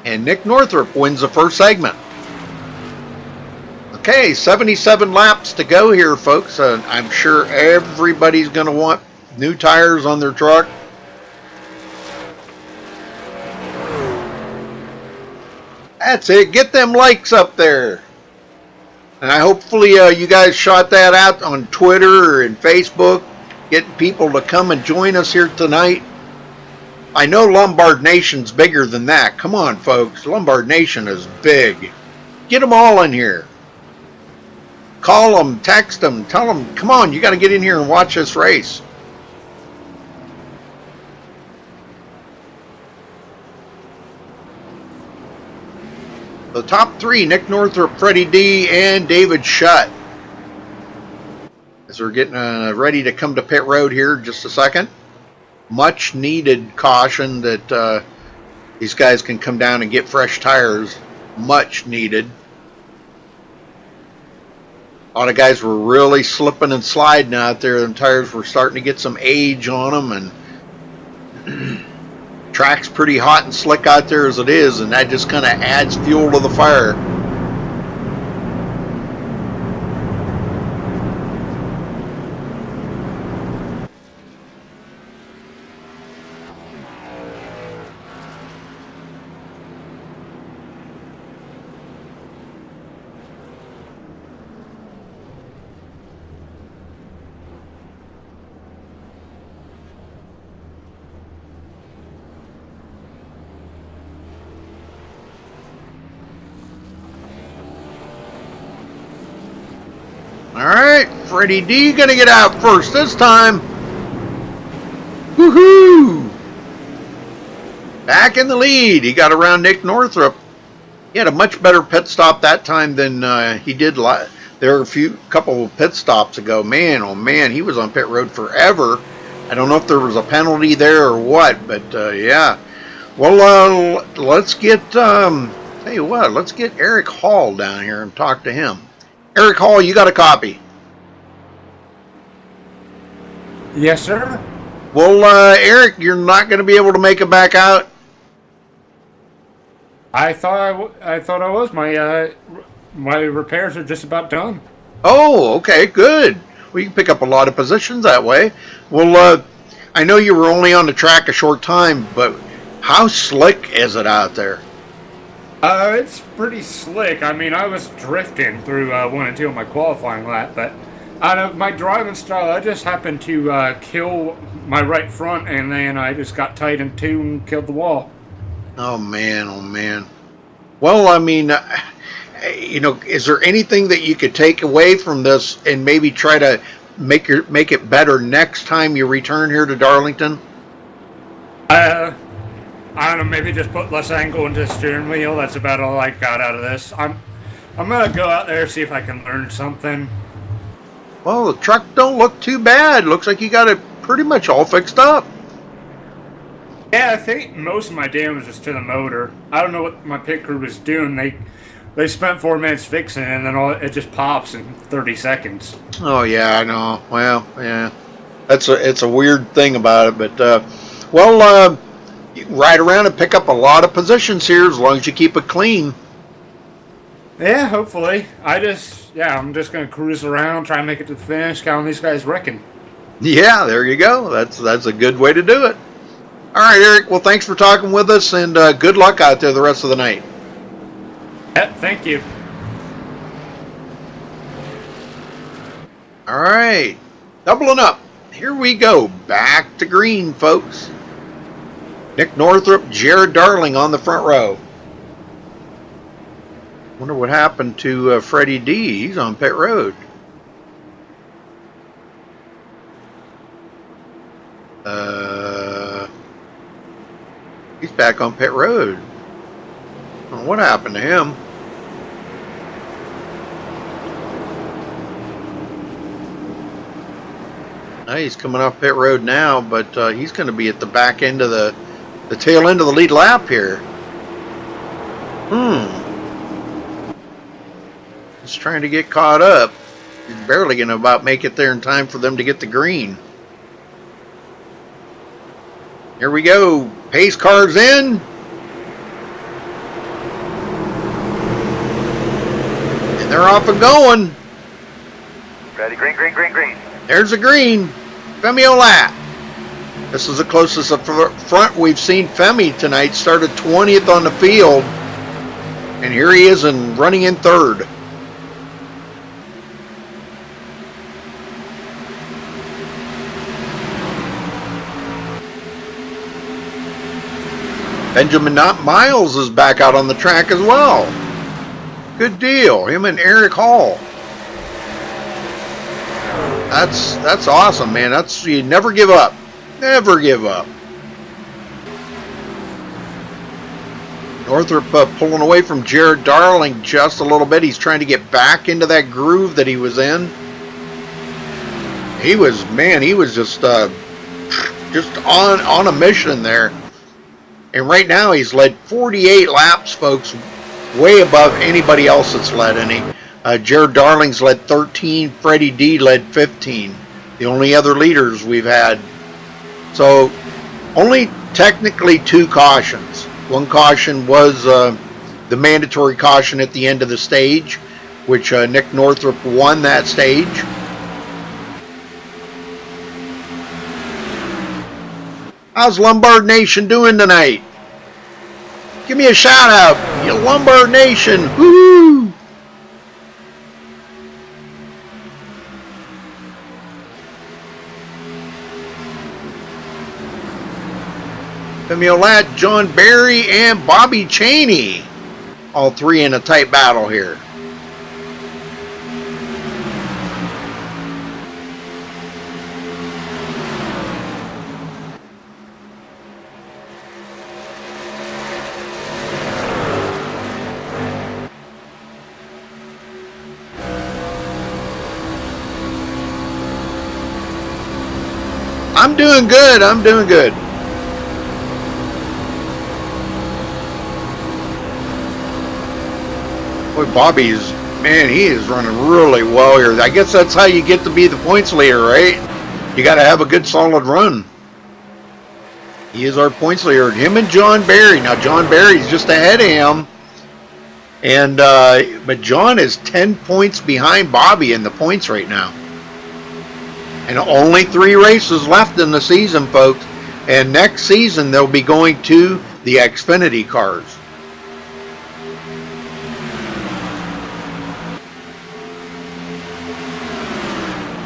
And Nick Northrup wins the first segment. Okay, 77 laps to go here, folks. I'm sure everybody's going to want new tires on their truck. That's it. Get them likes up there. And I hopefully you guys shot that out on Twitter and Facebook. Getting people to come and join us here tonight. I know Lombard Nation's bigger than that. Come on, folks. Lombard Nation is big. Get them all in here. Call them, text them, tell them, come on, you got to get in here and watch this race. The top three, Nick Northrup, Freddie D, and David Shutt. As we're getting ready to come to pit road here in just a second. Much needed caution that these guys can come down and get fresh tires. Much needed. A lot of guys were really slipping and sliding out there. Them tires were starting to get some age on them, and track's pretty hot and slick out there as it is, and that just kind of adds fuel to the fire. Alright, Freddie D gonna get out first this time. Woohoo! Back in the lead. He got around Nick Northrup. He had a much better pit stop that time than he did. There were a couple of pit stops ago. Man, oh man, he was on pit road forever. I don't know if there was a penalty there or what, but yeah. Well, let's get, tell you what, let's get Eric Hall down here and talk to him. Eric Hall, you got a copy? Yes, sir. Well, Eric, you're not going to be able to make it back out. I thought I was. My repairs are just about done. Oh, okay, good. We can pick up a lot of positions that way. Well, I know you were only on the track a short time, but how slick is it out there? It's pretty slick. I mean, I was drifting through 1 and 2 on my qualifying lap, but out of my driving style, I just happened to kill my right front, and then I just got tight in two and killed the wall. Oh man, oh man. Well, I mean, you know, is there anything that you could take away from this and maybe try to make it better next time you return here to Darlington? I don't know, maybe just put less angle into the steering wheel. That's about all I got out of this. I'm gonna go out there, see if I can learn something. Well, the truck don't look too bad. Looks like you got it pretty much all fixed up. Yeah, I think most of my damage is to the motor. I don't know what my pit crew was doing. They spent 4 minutes fixing it, and then it just pops in 30 seconds. Oh yeah, I know. Well, yeah, it's a weird thing about it, but you can ride around and pick up a lot of positions here as long as you keep it clean. Yeah, hopefully. I'm just gonna cruise around, try and make it to the finish, count these guys wrecking. Yeah, there you go. That's a good way to do it. All right, Eric. Well, thanks for talking with us, and good luck out there the rest of the night. Yep, thank you. All right, doubling up. Here we go. Back to green, folks. Nick Northrup, Jared Darling on the front row. Wonder what happened to Freddie D. He's on pit road. He's back on pit road. Well, what happened to him? He's coming off pit road now, but he's going to be at the back end of the tail end of the lead lap here. He's trying to get caught up. He's barely going to about make it there in time for them to get the green. Here we go. Pace car's in. And they're off and going. Ready, green, green, green, green. There's a green. Femi Olat. This is the closest up front we've seen Femi tonight. Started 20th on the field. And here he is and running in third. Benjamin Miles is back out on the track as well. Good deal. Him and Eric Hall. That's awesome, man. You never give up. Never give up. Northrop pulling away from Jared Darling just a little bit. He's trying to get back into that groove that he was in. He was just on a mission there. And right now he's led 48 laps, folks, way above anybody else that's led any. Jared Darling's led 13. Freddie D led 15. The only other leaders we've had. So only technically 2 cautions. One caution was the mandatory caution at the end of the stage, which Nick Northrop won that stage. How's Lombard Nation doing tonight? Give me a shout out, you Lombard Nation. Woo! Camille, John Barry, and Bobby Cheney. All 3 in a tight battle here. I'm doing good. I'm doing good. Boy, Bobby's, man, he is running really well here. I guess that's how you get to be the points leader, right? You got to have a good solid run. He is our points leader. Him and John Barry. Now, John Barry's just ahead of him. And but John is 10 points behind Bobby in the points right now. And only 3 races left in the season, folks. And next season, they'll be going to the Xfinity cars.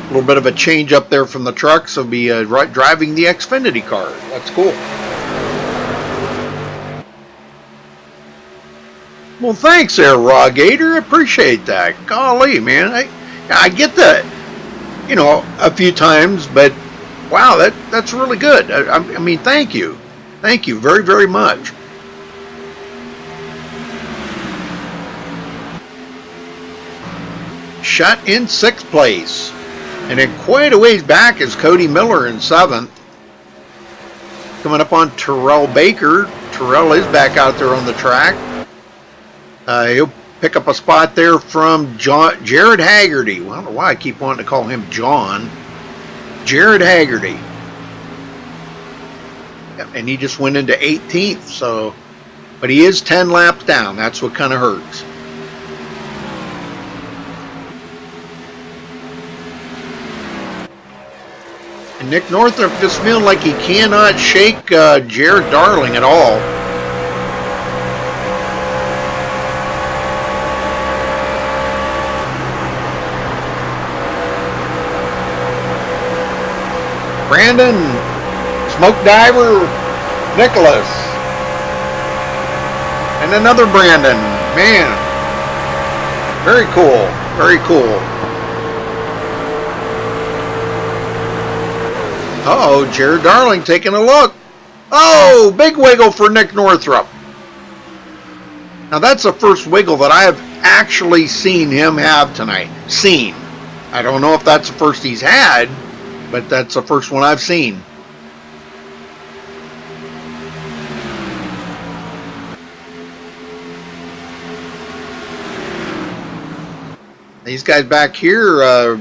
A little bit of a change up there from the trucks. They'll be driving the Xfinity car. That's cool. Well, thanks there, Raw Gator. I appreciate that. Golly, man. I get that, you know, a few times, but wow, that's really good. I mean, thank you. Thank you very, very much. Shut in 6th place. And then quite a ways back is Cody Miller in 7th. Coming up on Terrell Baker. Terrell is back out there on the track. He'll pick up a spot there from Jared Haggerty. Well, I don't know why I keep wanting to call him John. Jared Haggerty. And he just went into 18th. So, but he is 10 laps down. That's what kind of hurts. And Nick Northrop just feeling like he cannot shake Jared Darling at all. Brandon, Smoke Diver, Nicholas, and another Brandon. Man, very cool, very cool. Uh-oh, Jared Darling taking a look. Oh, big wiggle for Nick Northrop. Now that's the first wiggle that I have actually seen him have tonight. Seen. I don't know if that's the first he's had, but that's the first one I've seen. These guys back here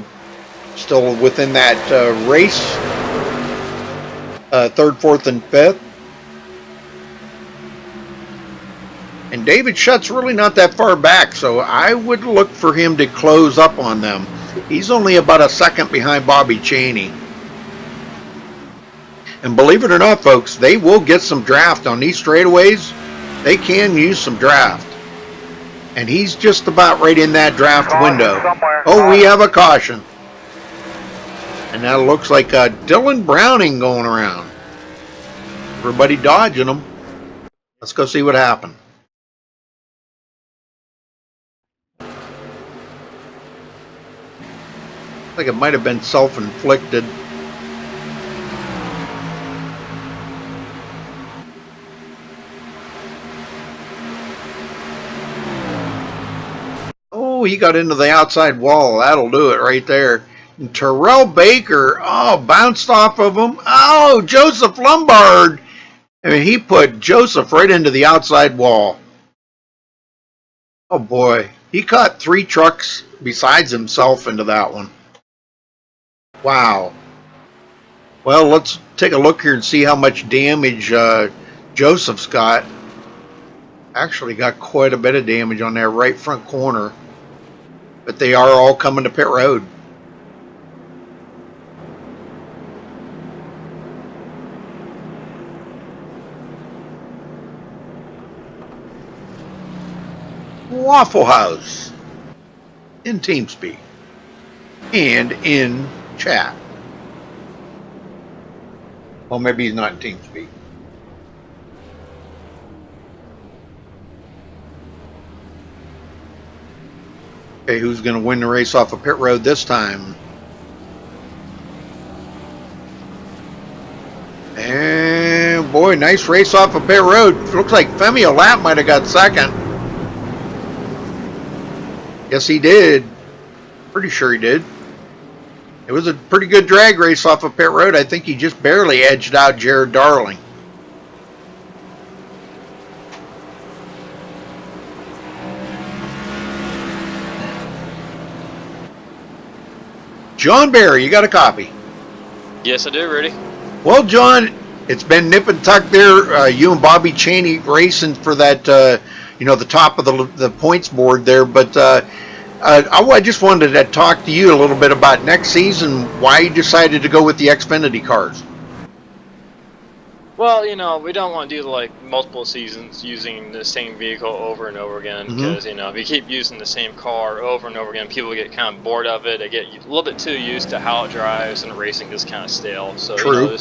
still within that race. 3rd, 4th, and 5th. And David Shutt's really not that far back, so I would look for him to close up on them. He's only about a second behind Bobby Cheney. And believe it or not, folks, they will get some draft on these straightaways. They can use some draft. And he's just about right in that draft window. Somewhere. Oh, we have a caution. And that looks like Dylan Browning going around. Everybody dodging him. Let's go see what happened. I think it might have been self-inflicted. Oh, he got into the outside wall. That'll do it right there. And Terrell Baker, oh, bounced off of him. Oh, Joseph Lombard. I mean, he put Joseph right into the outside wall. Oh, boy. He caught 3 trucks besides himself into that one. Wow. Well, let's take a look here and see how much damage Joseph's got. Actually got quite a bit of damage on that right front corner. But they are all coming to pit road. Waffle House in TeamSpeak and in chat. Well, maybe he's not in TeamSpeak. Okay, who's going to win the race off of pit road this time? And boy, nice race off of pit road. Looks like Femi Olat might have got second. Yes, he did. Pretty sure he did. It was a pretty good drag race off of pit road. I think he just barely edged out Jared Darling. John Barry, you got a copy? Yes, I do, Rudy. Well, John, it's been nip and tuck there. You and Bobby Cheney racing for that, the top of the points board there. But I just wanted to talk to you a little bit about next season, why you decided to go with the Xfinity cars. Well, we don't want to do like multiple seasons using the same vehicle over and over again because, if you keep using the same car over and over again, people get kind of bored of it. They get a little bit too used to how it drives, and the racing gets kind of stale. So, True.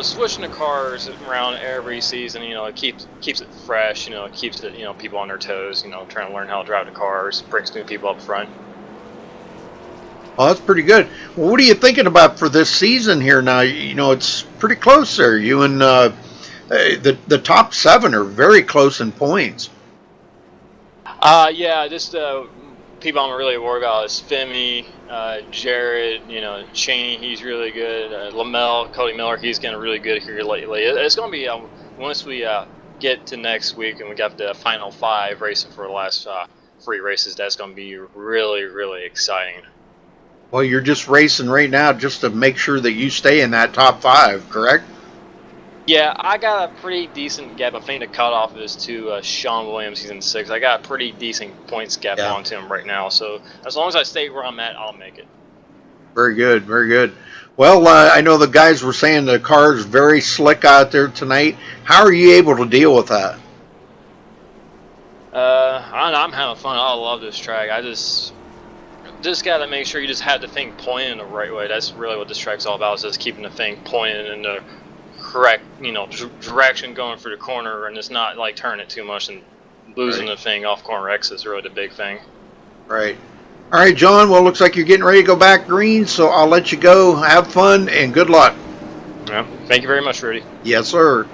Switching the cars around every season, it keeps it fresh, it keeps it, people on their toes, trying to learn how to drive the cars, brings new people up front. Oh, that's pretty good. Well, what are you thinking about for this season here now? It's pretty close there. You and the top 7 are very close in points. Yeah, just people I'm really worried about is Femi, Jared, Cheney, he's really good. Lamel, Cody Miller, he's getting really good here lately. It's going to be, once we get to next week and we got the final 5 racing for the last 3 races, that's going to be really, really exciting. Well, you're just racing right now just to make sure that you stay in that top 5, correct? Yeah, I got a pretty decent gap. I think the cutoff is to Sean Williams. He's in 6th. I got a pretty decent points gap onto him right now. So as long as I stay where I'm at, I'll make it. Very good, very good. Well, I know the guys were saying the car's very slick out there tonight. How are you able to deal with that? I'm having fun. I love this track. I just got to make sure you just have the thing pointed in the right way. That's really what this track's all about, is just keeping the thing pointed in the correct, direction going for the corner, and it's not like turning it too much and losing the thing off corner X is really the big thing. Right. All right, John. Well, looks like you're getting ready to go back green, so I'll let you go. Have fun and good luck. Yeah. Thank you very much, Rudy. Yes, sir.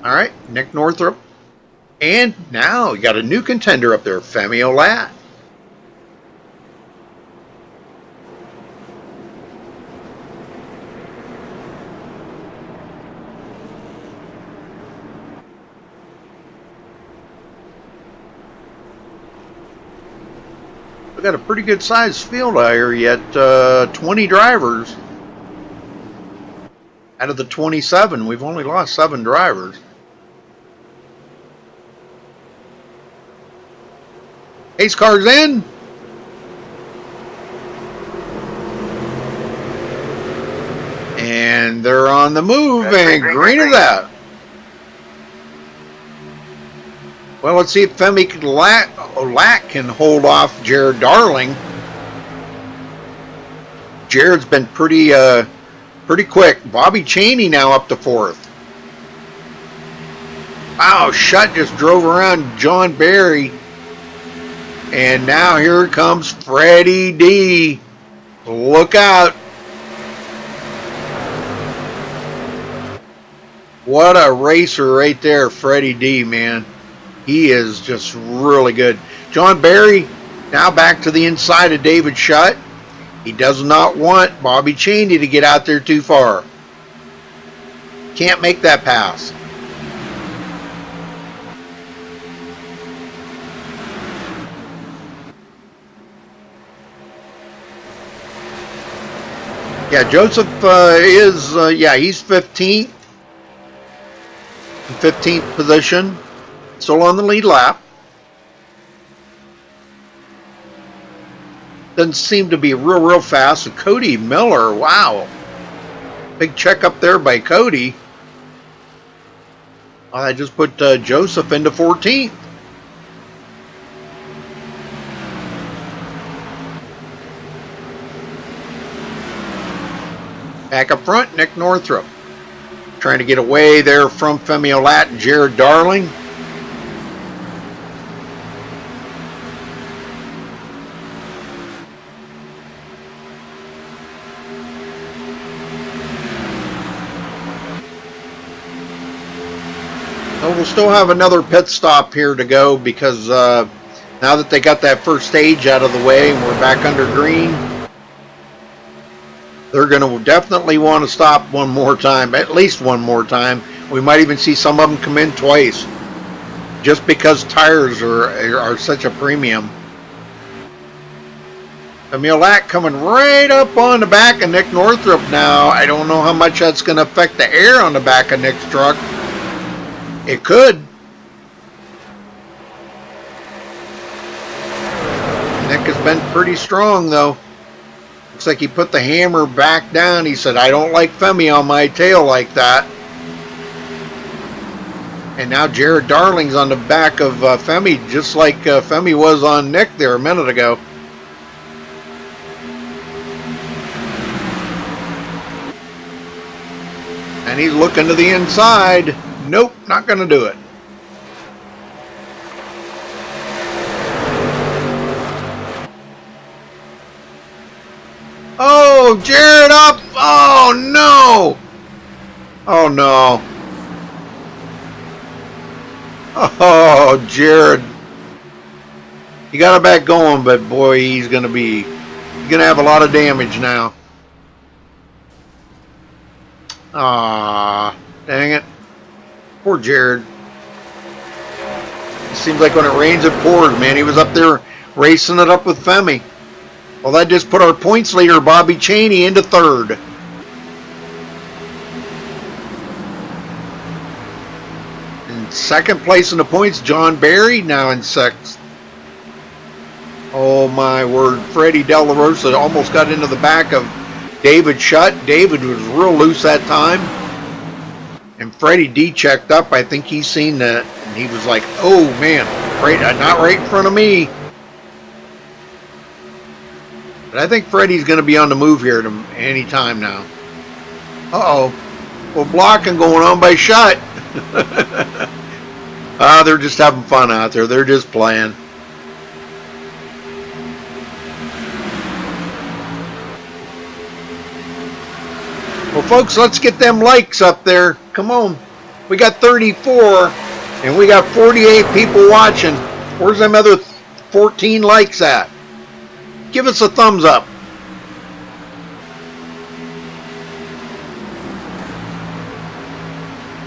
All right, Nick Northrup. And now you got a new contender up there, Femi Olat. We got a pretty good sized field out here yet, 20 drivers. Out of the 27, we've only lost 7 drivers. Pace car's in. And they're on the move, and green is out. Well, let's see if Femi Lat can hold off Jared Darling. Jared's been pretty quick. Bobby Cheney now up to 4th. Wow, Shutt just drove around John Barry. And now here comes Freddie D. Look out. What a racer right there, Freddie D, man. He is just really good. John Barry now back to the inside of David Shutt. He does not want Bobby Cheney to get out there too far. Can't make that pass. Yeah, Joseph he's 15th. 15th position. Still on the lead lap. Doesn't seem to be real fast. So Cody Miller, wow. Big check up there by Cody. I just put Joseph into 14th. Back up front, Nick Northrup. Trying to get away there from Femi Lat and Jared Darling. So we'll still have another pit stop here to go because now that they got that first stage out of the way and we're back under green, they're going to definitely want to stop one more time, at least one more time. We might even see some of them come in twice just because tires are such a premium. Emil Lack coming right up on the back of Nick Northrup now. I don't know how much that's going to affect the air on the back of Nick's truck. It could. Nick has been pretty strong though. Looks like he put the hammer back down. He said, I don't like Femi on my tail like that. And now Jared Darling's on the back of Femi, just like Femi was on Nick there a minute ago. And he's looking to the inside. Nope, not going to do it. Oh, Jared up. Oh, no. Oh, no. Oh, Jared. He got it back going, but boy, he's going to have a lot of damage now. Ah, dang it. Poor Jared. It seems like when it rains, it pours, man. He was up there racing it up with Femi. Well, that just put our points leader, Bobby Cheney, into 3rd. In 2nd place in the points, John Barry, now in 6th. Oh, my word. Freddie Del La Rosa almost got into the back of David Shutt. David was real loose that time. And Freddie D checked up. I think he's seen that. And he was like, oh, man, not right in front of me. But I think Freddie's going to be on the move here any time now. Uh-oh. Well, blocking going on by Shutt. They're just having fun out there. They're just playing. Well, folks, let's get them likes up there. Come on. We got 34, and we got 48 people watching. Where's them other 14 likes at? Give us a thumbs up.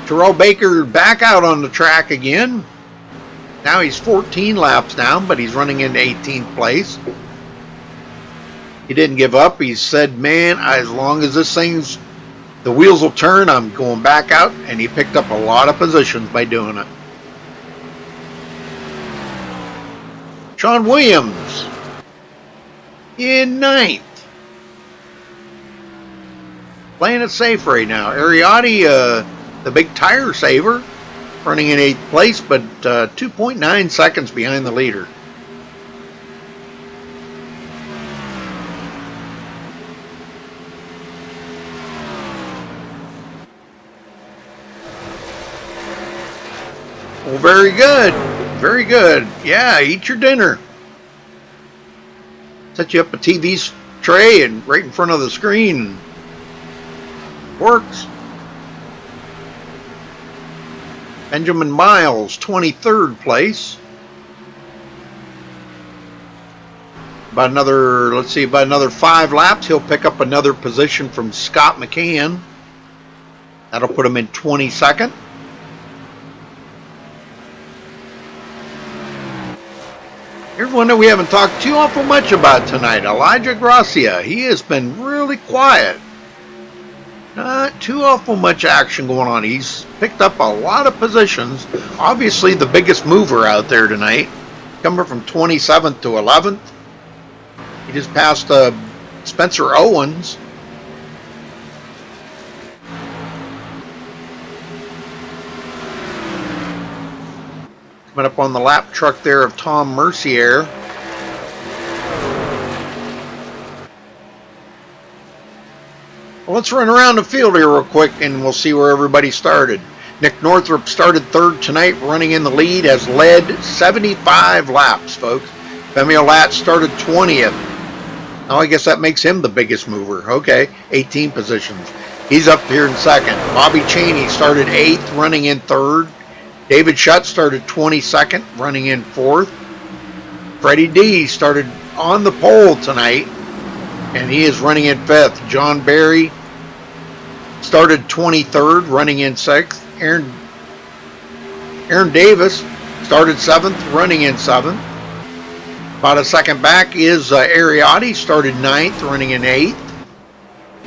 Terrell Baker back out on the track again. Now he's 14 laps down, but he's running into 18th place. He didn't give up. He said, man, as long as the wheels will turn, I'm going back out. And he picked up a lot of positions by doing it. Sean Williams in 9th. Playing it safe right now. Ariotti, the big tire saver, running in 8th place, but 2.9 seconds behind the leader. Well, very good. Very good. Yeah, eat your dinner. Set you up a TV tray and right in front of the screen. Works. Benjamin Miles, 23rd place. About another, let's see, about another 5 laps, he'll pick up another position from Scott McCann. That'll put him in 22nd. Here's one that we haven't talked too awful much about tonight, Elijah Gracia. He has been really quiet. Not too awful much action going on. He's picked up a lot of positions. Obviously the biggest mover out there tonight. Coming from 27th to 11th. He just passed Spencer Owens. Coming up on the lap truck there of Tom Mercier. Well, let's run around the field here real quick and we'll see where everybody started. Nick Northrup started 3rd tonight, running in the lead, has led 75 laps, folks. Femi Olat started 20th. Oh, I guess that makes him the biggest mover. Okay, 18 positions. He's up here in 2nd. Bobby Cheney started 8th, running in 3rd. David Shutt started 22nd, running in 4th. Freddie D started on the pole tonight, and he is running in 5th. John Barry started 23rd, running in 6th. Aaron Davis started 7th, running in 7th. About a second back is Ariotti, started 9th, running in 8th.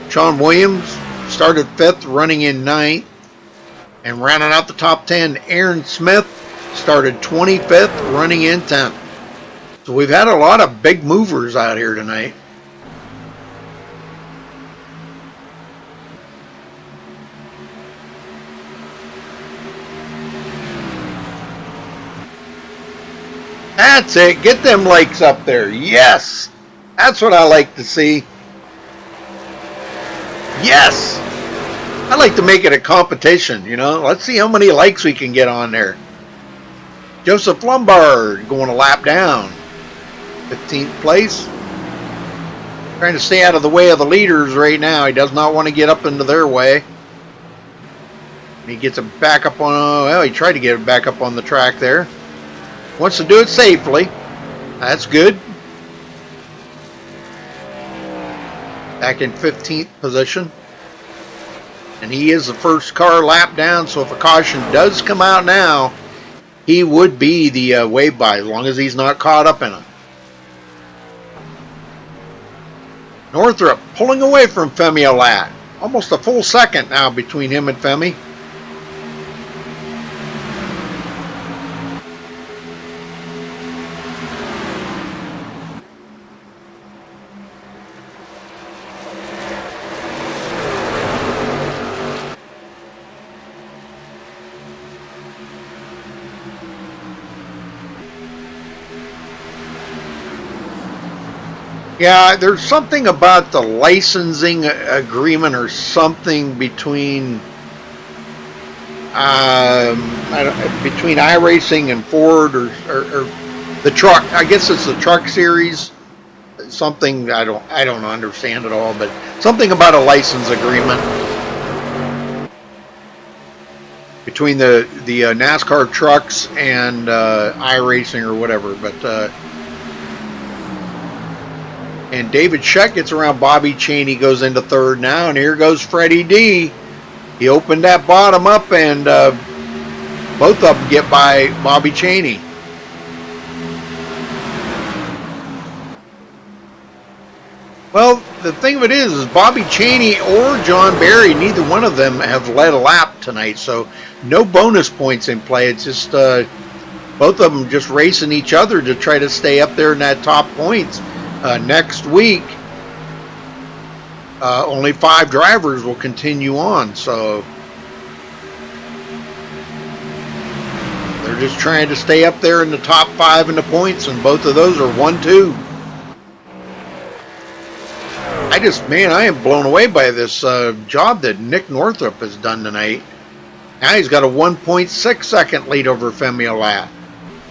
Sean Williams started 5th, running in 9th. And rounding out the top 10, Aaron Smith started 25th, running in 10th. So we've had a lot of big movers out here tonight. That's it. Get them likes up there. Yes. That's what I like to see. Yes. I like to make it a competition, you know. Let's see how many likes we can get on there. Joseph Lombard going a lap down. 15th place. Trying to stay out of the way of the leaders right now. He does not want to get up into their way. He gets it back up on, well, he tried to get it back up on the track there. Wants to do it safely. That's good. Back in 15th position. And he is the first car lap down, so if a caution does come out now, he would be the wave by, as long as he's not caught up in it. Northrup pulling away from Femi Olat. Almost a full second now between him and Femi. Yeah, there's something about the licensing agreement or something between between iRacing and Ford or the truck. I guess it's the truck series. Something I don't understand at all, but something about a license agreement between the NASCAR trucks and iRacing or whatever, but. And David Shutt gets around Bobby Cheney, goes into 3rd now, and here goes Freddie D. He opened that bottom up, and both of them get by Bobby Cheney. Well, the thing of it is Bobby Cheney or John Barry, neither one of them have led a lap tonight, so no bonus points in play. It's just both of them just racing each other to try to stay up there in that top points. Next week, only 5 drivers will continue on, so just trying to stay up there in the top 5 in the points, and both of those are 1-2. I am blown away by this job that Nick Northrup has done tonight. Now he's got a 1.6 second lead over Femi Olat.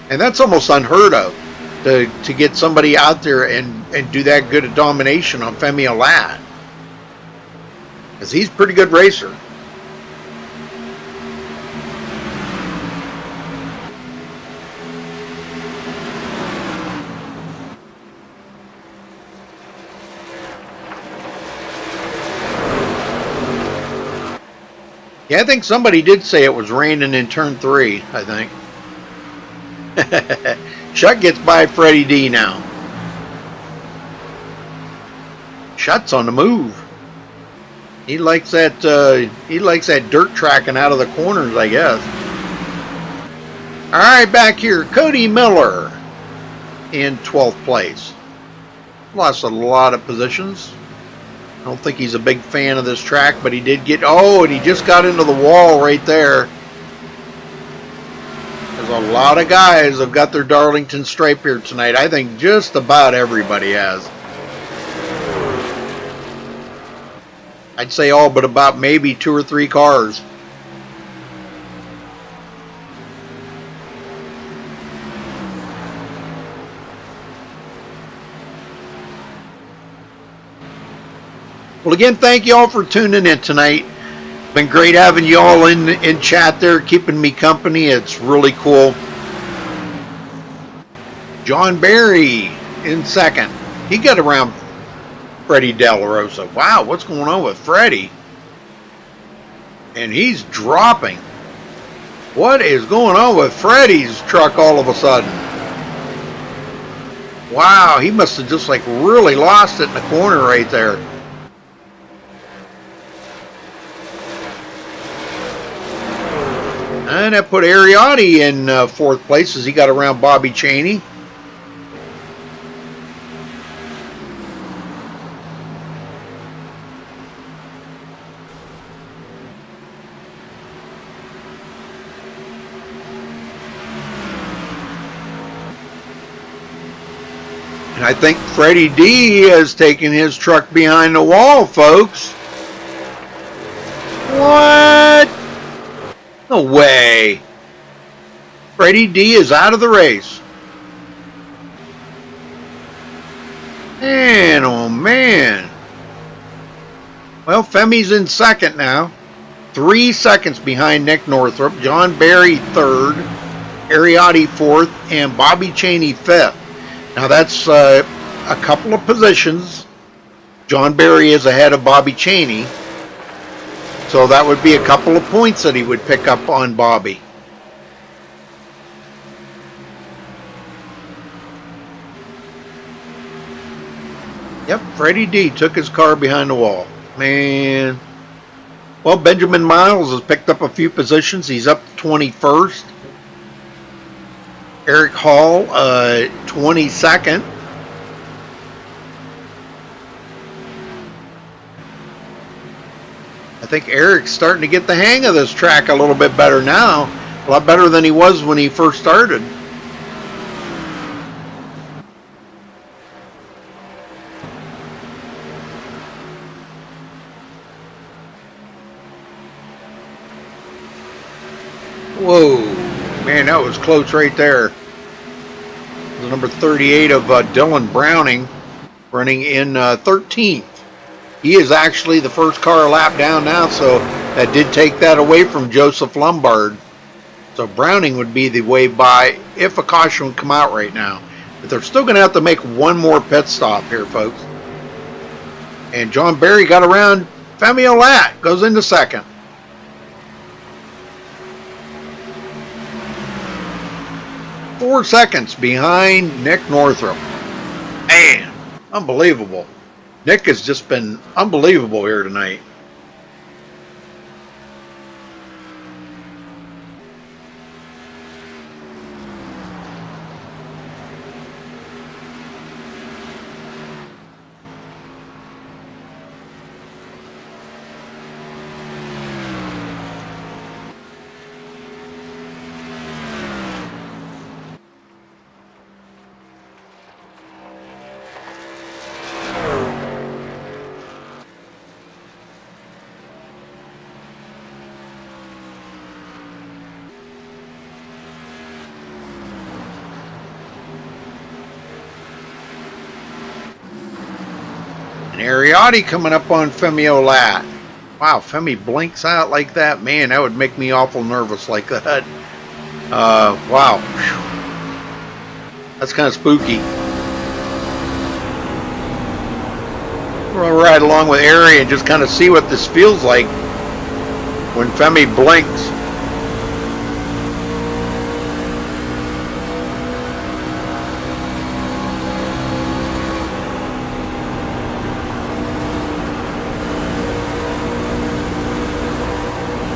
And that's almost unheard of, to get somebody out there and do that good a domination on Femi Olat. Because he's a pretty good racer. Yeah, I think somebody did say it was raining in turn 3, I think. Chuck gets by Freddie D now. Chuck's on the move. He likes that dirt tracking out of the corners, I guess. Alright, back here, Cody Miller in 12th place. Lost a lot of positions. I don't think he's a big fan of this track, but he did get... Oh, and he just got into the wall right there. There's a lot of guys have got their Darlington stripe here tonight. I think just about everybody has. I'd say all but about maybe 2 or 3 cars. Well, again, thank you all for tuning in tonight. Been great having you all in chat there, keeping me company. It's really cool. John Barry in second. He got around Freddie De La Rosa. Wow, what's going on with Freddie? And he's dropping. What is going on with Freddie's truck all of a sudden? Wow, he must have just like really lost it in the corner right there. And that put Ariotti in 4th place as he got around Bobby Chaney. And I think Freddie D has taken his truck behind the wall, folks. What? No way. Freddie D is out of the race. Man, oh man. Well, Femi's in second now. 3 seconds behind Nick Northrup. John Barry 3rd. Ariotti 4th. And Bobby Chaney 5th. Now that's a couple of positions. John Barry is ahead of Bobby Chaney. So that would be a couple of points that he would pick up on Bobby. Yep, Freddie D took his car behind the wall. Man. Well, Benjamin Miles has picked up a few positions. He's up to 21st. Eric Hall, 22nd. I think Eric's starting to get the hang of this track a little bit better now. A lot better than he was when he first started. Whoa, man, that was close right there. The number 38 of Dylan Browning running in 13th. He is actually the first car a lap down now, so that did take that away from Joseph Lombard. So Browning would be the way by if a caution would come out right now. But they're still going to have to make one more pit stop here, folks. And John Barry got around Femi Olat, goes into second. Four seconds behind Nick Northrup. Man, unbelievable. Nick has just been unbelievable here tonight. And Ariotti coming up on Femi Olat. Wow, Femi blinks out like that. Man, that would make me awful nervous like that. Wow. That's kind of spooky. We'll ride along with Ari and just kind of see what this feels like when Femi blinks.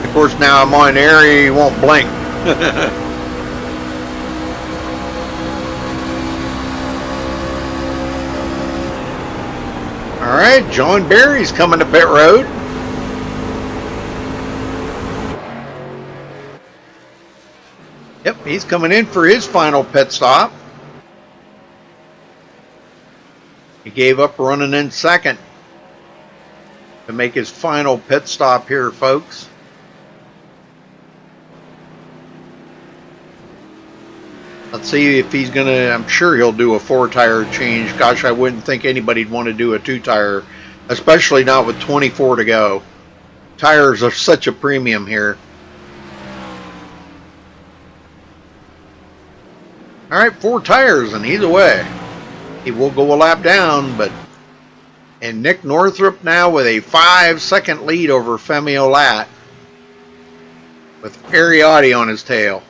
Of course, now I'm on Ari, he won't blink. All right, John Barry's coming to pit road. Yep, he's coming in for his final pit stop. He gave up running in second to make his final pit stop here, folks. Let's see if he's going to, I'm sure he'll do a 4-tire change. Gosh, I wouldn't think anybody'd want to do a 2-tire, especially not with 24 to go. Tires are such a premium here. All right, 4 tires and he's away. He will go a lap down, and Nick Northrup now with a 5-second lead over Femi Olat with Ariotti on his tail.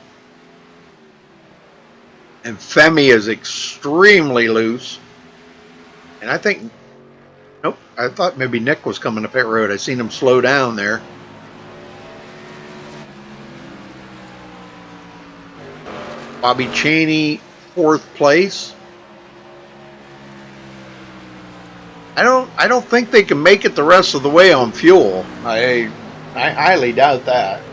And Femi is extremely loose. And I think, nope, I thought maybe Nick was coming to pit road. I seen him slow down there. Bobby Cheney, 4th place. I don't think they can make it the rest of the way on fuel. I highly doubt that.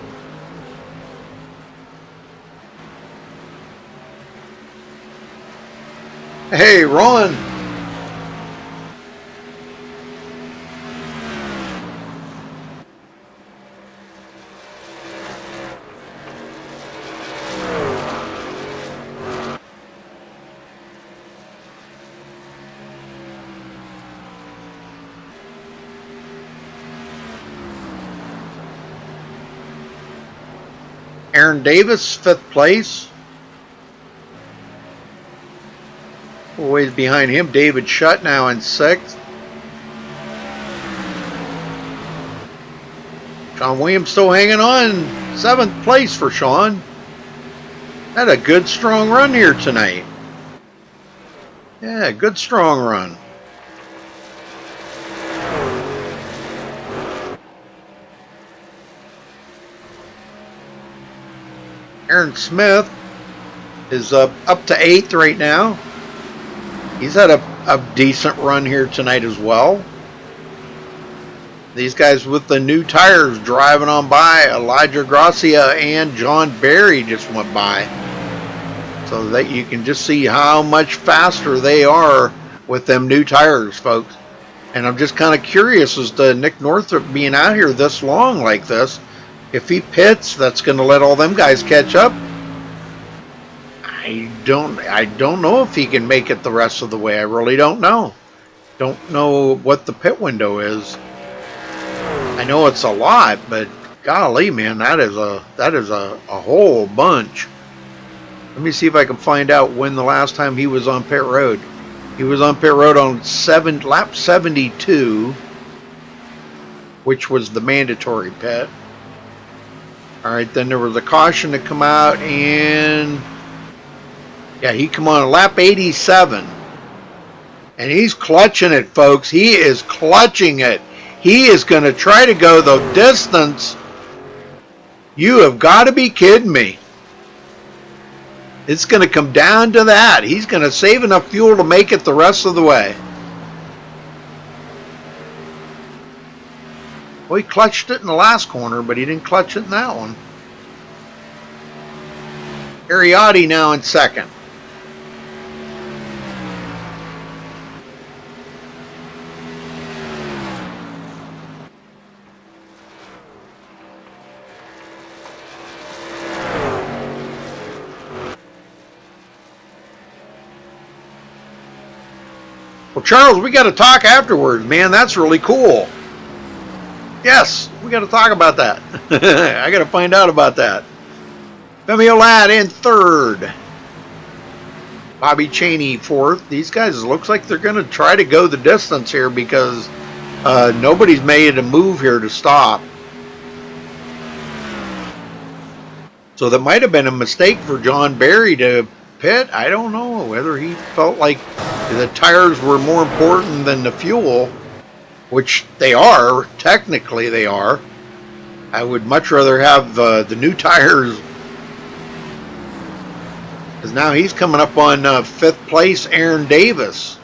Hey, Ron. Aaron Davis, 5th place. Ways behind him, David Shutt now in 6th. Sean Williams still hanging on, 7th place for Sean. Had a good strong run here tonight. Yeah, good strong run. Aaron Smith is up to 8th right now. He's had a decent run here tonight as well. These guys with the new tires driving on by. Elijah Gracia and John Barry just went by. So that you can just see how much faster they are with them new tires, folks. And I'm just kind of curious as to Nick Northrup being out here this long like this. If he pits, that's going to let all them guys catch up. I don't know if he can make it the rest of the way. I really don't know. Don't know what the pit window is. I know it's a lot, but golly, man, that is a whole bunch. Let me see if I can find out when the last time he was on pit road. He was on pit road on lap 72, which was the mandatory pit. All right, then there was a caution to come out, and yeah, he come on lap 87. And he's clutching it, folks. He is clutching it. He is going to try to go the distance. You have got to be kidding me. It's going to come down to that. He's going to save enough fuel to make it the rest of the way. Well, he clutched it in the last corner, but he didn't clutch it in that one. Ariotti now in 2nd. Well, Charles, we got to talk afterwards, man. That's really cool. Yes, we got to talk about that. I got to find out about that. Femi Olat in third. Bobby Cheney fourth. These guys, looks like they're going to try to go the distance here because nobody's made a move here to stop. So that might have been a mistake for John Barry to pit. I don't know whether he felt like the tires were more important than the fuel, which they are. Technically, they are. I would much rather have the new tires, because now he's coming up on fifth place, Aaron Davis.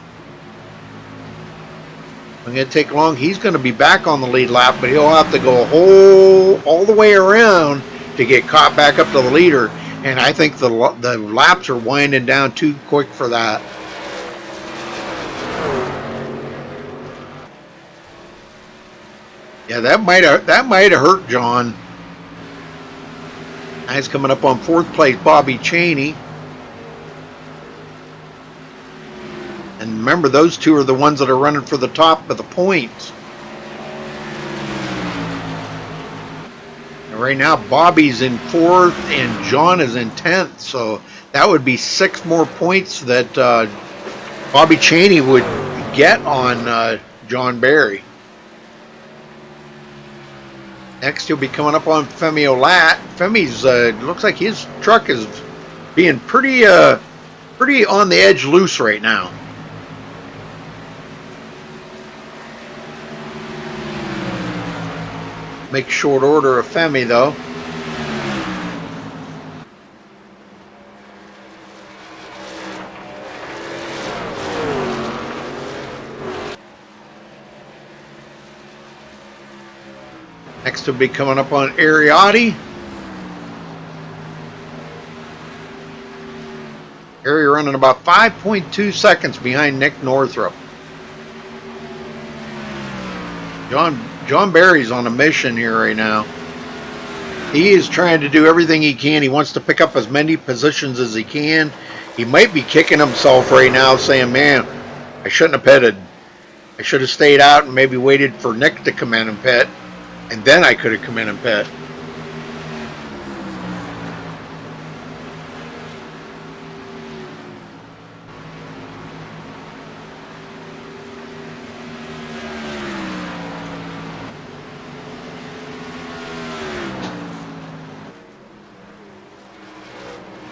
It's going to take long. He's going to be back on the lead lap, but he'll have to go all the way around to get caught back up to the leader. And I think the laps are winding down too quick for that. Yeah, that might have hurt John. Now he's coming up on fourth place, Bobby Cheney. And remember, those two are the ones that are running for the top of the points. And right now, Bobby's in fourth and John is in 10th. So that would be 6 more points that Bobby Cheney would get on John Barry. Next, he'll be coming up on Femi Olat. Femi's looks like his truck is being pretty on the edge loose right now. Make short order of Femi, though. Next will be coming up on Ariotti. Ari running about 5.2 seconds behind Nick Northrup. John Barry's on a mission here right now. He is trying to do everything he can. He wants to pick up as many positions as he can. He might be kicking himself right now saying, man, I shouldn't have pitted. I should have stayed out and maybe waited for Nick to come in and pit. And then I could have come in and pit.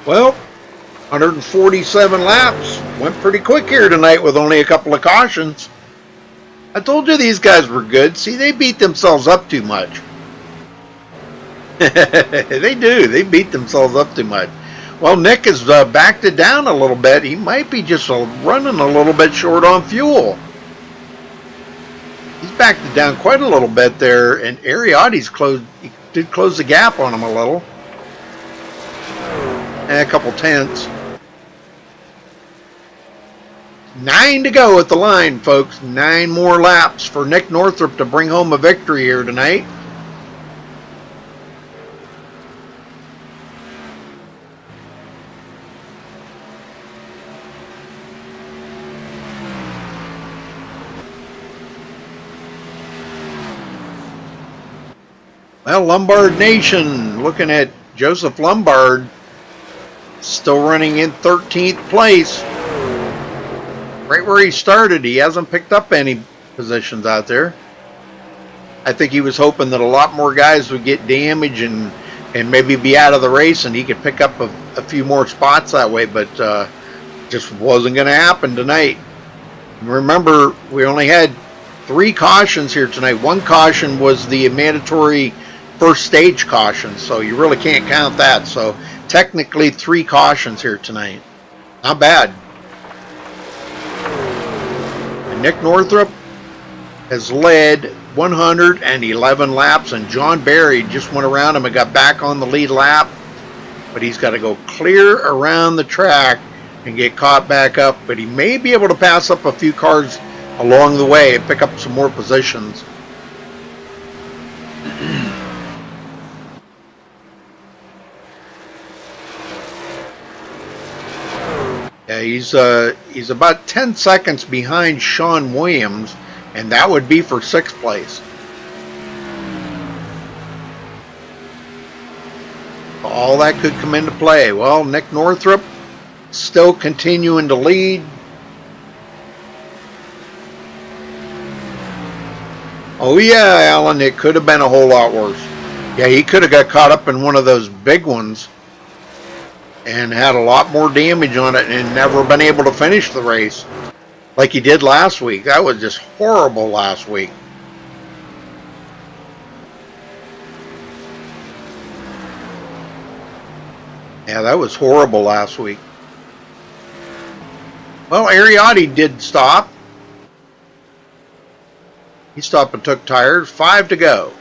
Well, 147 laps. Went pretty quick here tonight with only a couple of cautions. I told you these guys were good. See, they beat themselves up too much. They do. They beat themselves up too much. Well, Nick has backed it down a little bit. He might be just running a little bit short on fuel. He's backed it down quite a little bit there, and Ariotti's did close the gap on him a little. And a couple tenths. 9 to go at the line, folks. 9 more laps for Nick Northrup to bring home a victory here tonight. Well, Lombard Nation, looking at Joseph Lombard, still running in 13th place. Right where he started. He hasn't picked up any positions out there. I think he was hoping that a lot more guys would get damaged and maybe be out of the race and he could pick up a few more spots that way, but just wasn't going to happen tonight. Remember, we only had 3 cautions here tonight. 1 caution was the mandatory first stage caution, so you really can't count that. So technically 3 cautions here tonight. Not bad. And Nick Northrup has led 111 laps, and John Barry just went around him and got back on the lead lap, but he's got to go clear around the track and get caught back up, but he may be able to pass up a few cars along the way and pick up some more positions. Yeah, He's about 10 seconds behind Sean Williams, and that would be for 6th place. All that could come into play. Well, Nick Northrup still continuing to lead. Oh yeah, Alan, it could have been a whole lot worse. Yeah, he could have got caught up in one of those big ones and had a lot more damage on it and never been able to finish the race like he did last week. That was just horrible last week. Yeah, that was horrible last week. Well, Ariotti did stop. He stopped and took tires. 5 to go.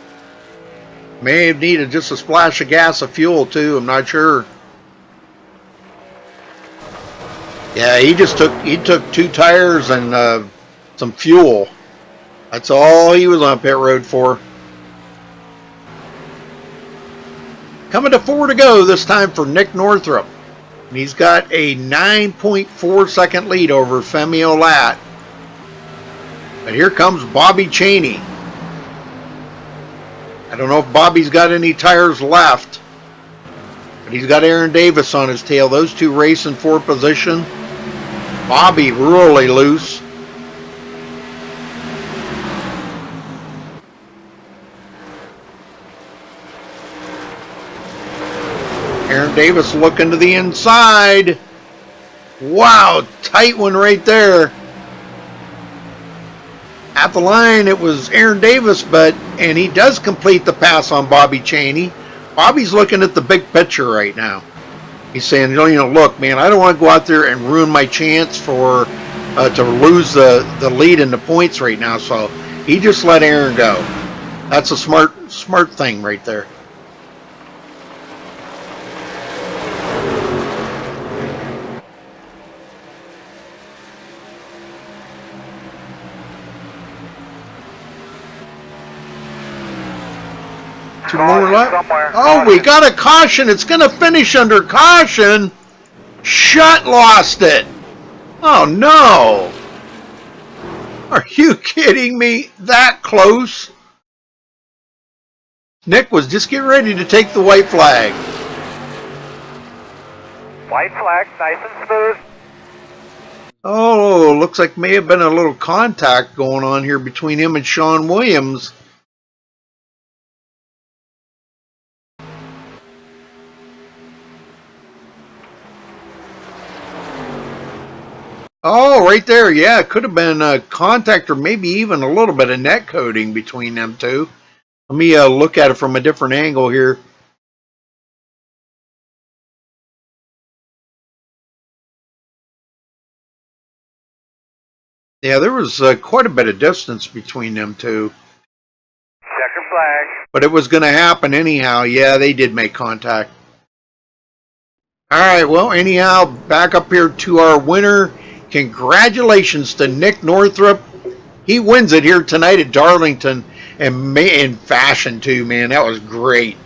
May have needed just a splash of gas of fuel too. I'm not sure. Yeah, he took 2 tires and some fuel. That's all he was on pit road for. Coming to 4 to go this time for Nick Northrup. And he's got a 9.4 second lead over Femi Olat. But here comes Bobby Cheney. I don't know if Bobby's got any tires left, but he's got Aaron Davis on his tail. Those two racing for position. Bobby really loose. Aaron Davis looking to the inside. Wow, tight one right there. At the line, it was Aaron Davis, and he does complete the pass on Bobby Cheney. Bobby's looking at the big picture right now. He's saying, look, man, I don't want to go out there and ruin my chance for to lose the lead in the points right now. So he just let Aaron go. That's a smart thing right there. Two more left. Oh, we got a caution. It's going to finish under caution. Shutt lost it. Oh, no. Are you kidding me? That close? Nick was just getting ready to take the white flag. White flag, nice and smooth. Oh, looks like may have been a little contact going on here between him and Sean Williams. Oh, right there. Yeah, it could have been a contact or maybe even a little bit of net coating between them two. Let me look at it from a different angle here. Yeah, there was quite a bit of distance between them two. Checker flag. But it was going to happen anyhow. Yeah, they did make contact. All right, well, anyhow, back up here to our winner. Congratulations to Nick Northrup. He wins it here tonight at Darlington, and in fashion too, man. That was great.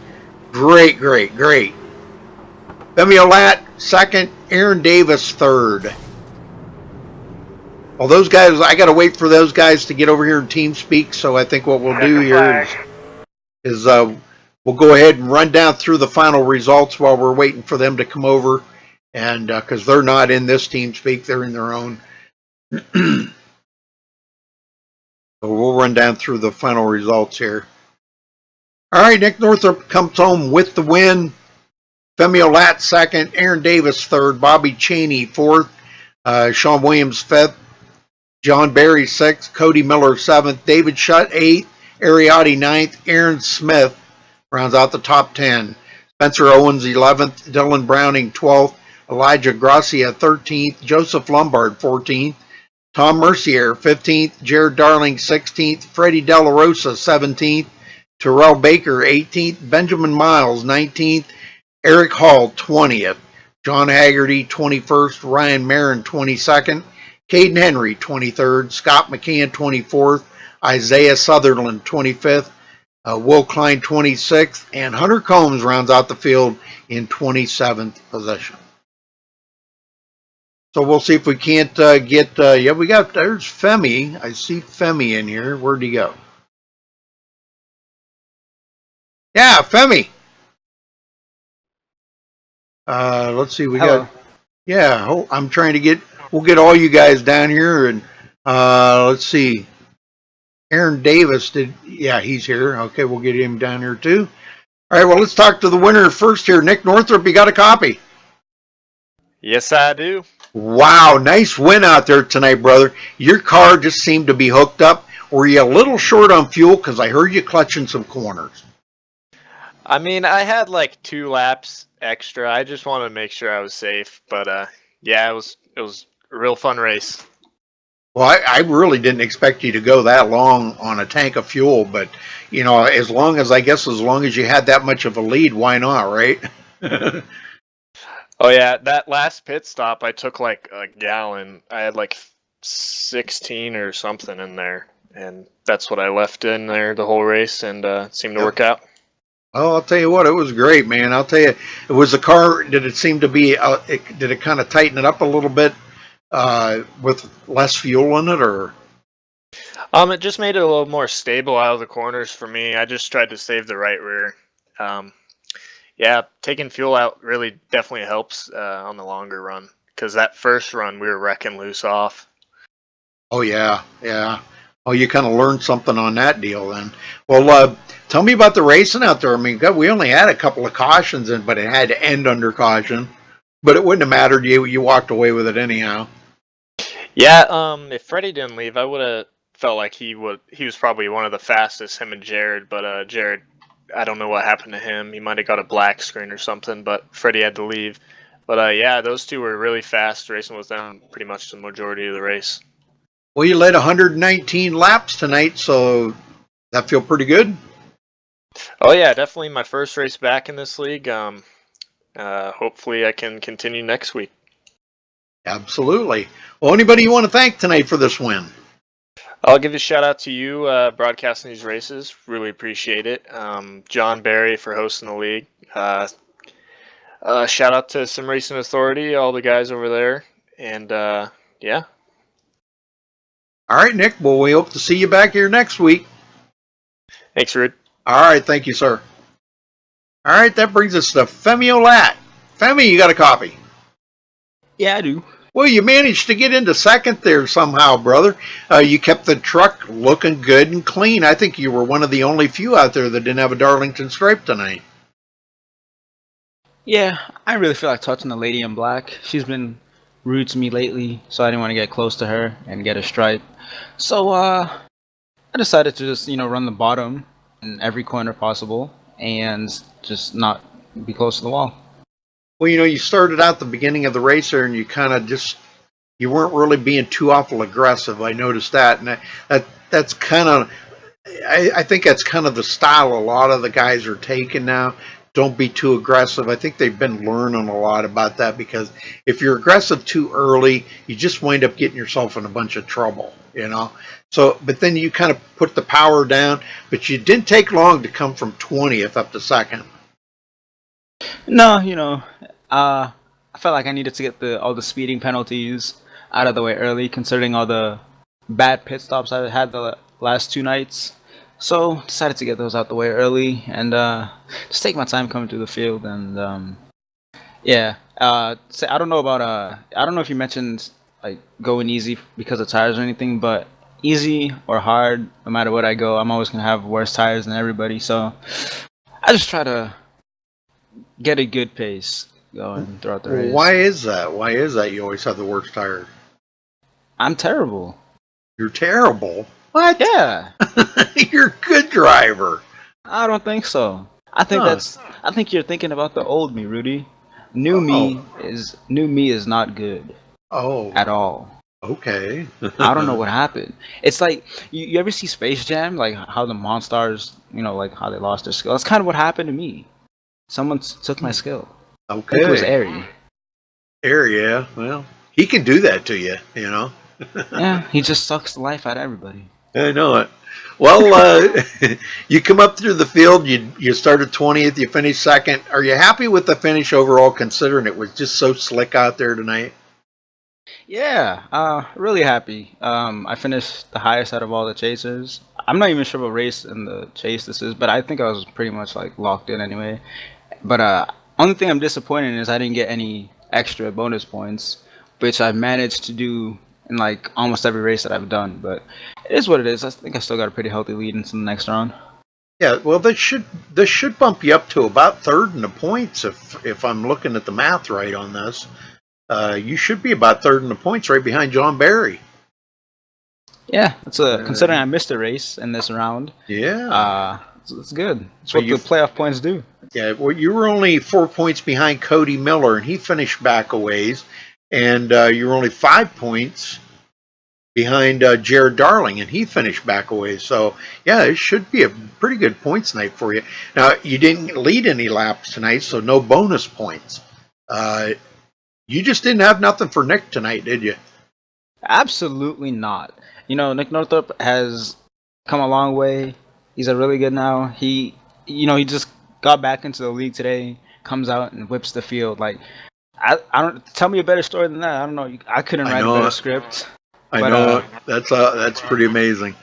Great. Femi Olat, second. Aaron Davis, third. Well, those guys, I got to wait for those guys to get over here in TeamSpeak, so I think what we'll do here is we'll go ahead and run down through the final results while we're waiting for them to come over. And because they're not in this TeamSpeak, they're in their own. So we'll run down through the final results here. All right, Nick Northrup comes home with the win. Femi Olat second, Aaron Davis third, Bobby Cheney fourth, Sean Williams fifth, John Barry sixth, Cody Miller seventh, David Shutt eighth, Ariotti ninth, Aaron Smith rounds out the top 10. Spencer Owens 11th, Dylan Browning 12th, Elijah Gracia 13th, Joseph Lombard 14th, Tom Mercier 15th, Jared Darling 16th, Freddie De La Rosa 17th, Terrell Baker 18th, Benjamin Miles 19th, Eric Hall 20th, John Haggerty 21st, Ryan Marin 22nd, Caden Henry 23rd, Scott McCann 24th, Isaiah Sutherland 25th, Will Klein 26th, and Hunter Combs rounds out the field in 27th position. So we'll see if we can't get. Yeah, we got. There's Femi. I see Femi in here. Where'd he go? Yeah, Femi. Let's see. We Hello. got. Yeah, I'm trying to get. We'll get all you guys down here, and let's see. Aaron Davis did. Yeah, he's here. Okay, we'll get him down here too. All right. Well, let's talk to the winner first here. Nick Northrup, you got a copy? Yes, I do. Wow, nice win out there tonight, brother. Your car just seemed to be hooked up. Were you a little short on fuel? Because I heard you clutching some corners. I mean, I had like 2 laps extra. I just wanted to make sure I was safe. But yeah, it was a real fun race. Well, I really didn't expect you to go that long on a tank of fuel, but you know, as long as you had that much of a lead, why not, right? Oh yeah, that last pit stop, I took like a gallon. I had like 16 or something in there, and that's what I left in there the whole race, and it seemed to work out. Oh, I'll tell you what, it was great, man. I'll tell you, it was the car. Did it seem to be? Did it kind of tighten it up a little bit with less fuel in it, or? It just made it a little more stable out of the corners for me. I just tried to save the right rear. Yeah, taking fuel out really definitely helps on the longer run, because that first run we were wrecking loose off. Oh yeah, yeah. Oh, you kind of learned something on that deal then. Well, tell me about the racing out there. I mean, God, we only had a couple of cautions in, but it had to end under caution. But it wouldn't have mattered. You walked away with it anyhow. Yeah, if Freddie didn't leave, I would have felt like he was probably one of the fastest, him and Jared. But Jared, I don't know what happened to him. He might have got a black screen or something, but Freddie had to leave. But yeah, those two were really fast, racing with them pretty much the majority of the race. Well, you led 119 laps tonight, so that feel pretty good? Oh yeah, definitely my first race back in this league. Hopefully I can continue next week. Absolutely. Well, anybody you want to thank tonight for this win? I'll give a shout out to you broadcasting these races. Really appreciate it. John Barry for hosting the league. Shout out to Sim Racing Authority, all the guys over there. And yeah. All right, Nick. Well, we hope to see you back here next week. Thanks, Rude. All right. Thank you, sir. All right. That brings us to Femi Olat. Femi, you got a copy? Yeah, I do. Well, you managed to get into second there somehow, brother. You kept the truck looking good and clean. I think you were one of the only few out there that didn't have a Darlington stripe tonight. Yeah, I really feel like touching the lady in black. She's been rude to me lately, so I didn't want to get close to her and get a stripe. So I decided to just, run the bottom in every corner possible and just not be close to the wall. Well, you started out the beginning of the race there, and you kind of you weren't really being too awful aggressive. I noticed that, and that's kind of, I think that's kind of the style a lot of the guys are taking now. Don't be too aggressive. I think they've been learning a lot about that, because if you're aggressive too early, you just wind up getting yourself in a bunch of trouble, So, but then you kind of put the power down, but you didn't take long to come from 20th up to second. No, I felt like I needed to get all the speeding penalties out of the way early, considering all the bad pit stops I had the last 2 nights. So decided to get those out the way early and just take my time coming through the field. And yeah, I don't know about I don't know if you mentioned like going easy because of tires or anything, but easy or hard, no matter what I go, I'm always gonna have worse tires than everybody. So I just try to get a good pace going throughout the race. Why is that? Why is that you always have the worst tires? I'm terrible. You're terrible? What? Yeah. You're a good driver. I don't think so. I think you're thinking about the old me, Rudy. New me is not good. Oh. At all. Okay. I don't know what happened. It's like you ever see Space Jam, like how the Monstars, like how they lost their skill. That's kind of what happened to me. Someone took my skill. Okay. It was Airy. Airy, yeah. Well, he can do that to you, Yeah, he just sucks the life out of everybody. I know it. Well, you come up through the field, you started 20th, you finished second. Are you happy with the finish overall, considering it was just so slick out there tonight? Yeah, really happy. I finished the highest out of all the chasers. I'm not even sure what race in the chase this is, but I think I was pretty much like locked in anyway. But only thing I'm disappointed in is I didn't get any extra bonus points, which I've managed to do in like almost every race that I've done. But it is what it is. I think I still got a pretty healthy lead into the next round. Yeah, well, this should bump you up to about third in the points if I'm looking at the math right on this. You should be about third in the points, right behind John Barry. Yeah, it's considering I missed a race in this round. Yeah, it's good. It's what the playoff points do. Yeah, well, you were only 4 points behind Cody Miller, and he finished back a ways, and you were only 5 points behind Jared Darling, and he finished back a ways. So, yeah, it should be a pretty good points night for you. Now, you didn't lead any laps tonight, so no bonus points. You just didn't have nothing for Nick tonight, did you? Absolutely not. You know, Nick Northrup has come a long way. He's a really good now. He just got back into the league today, comes out and whips the field. Like, I don't tell me a better story than that. I don't know. I couldn't write a better script. I know that's pretty amazing.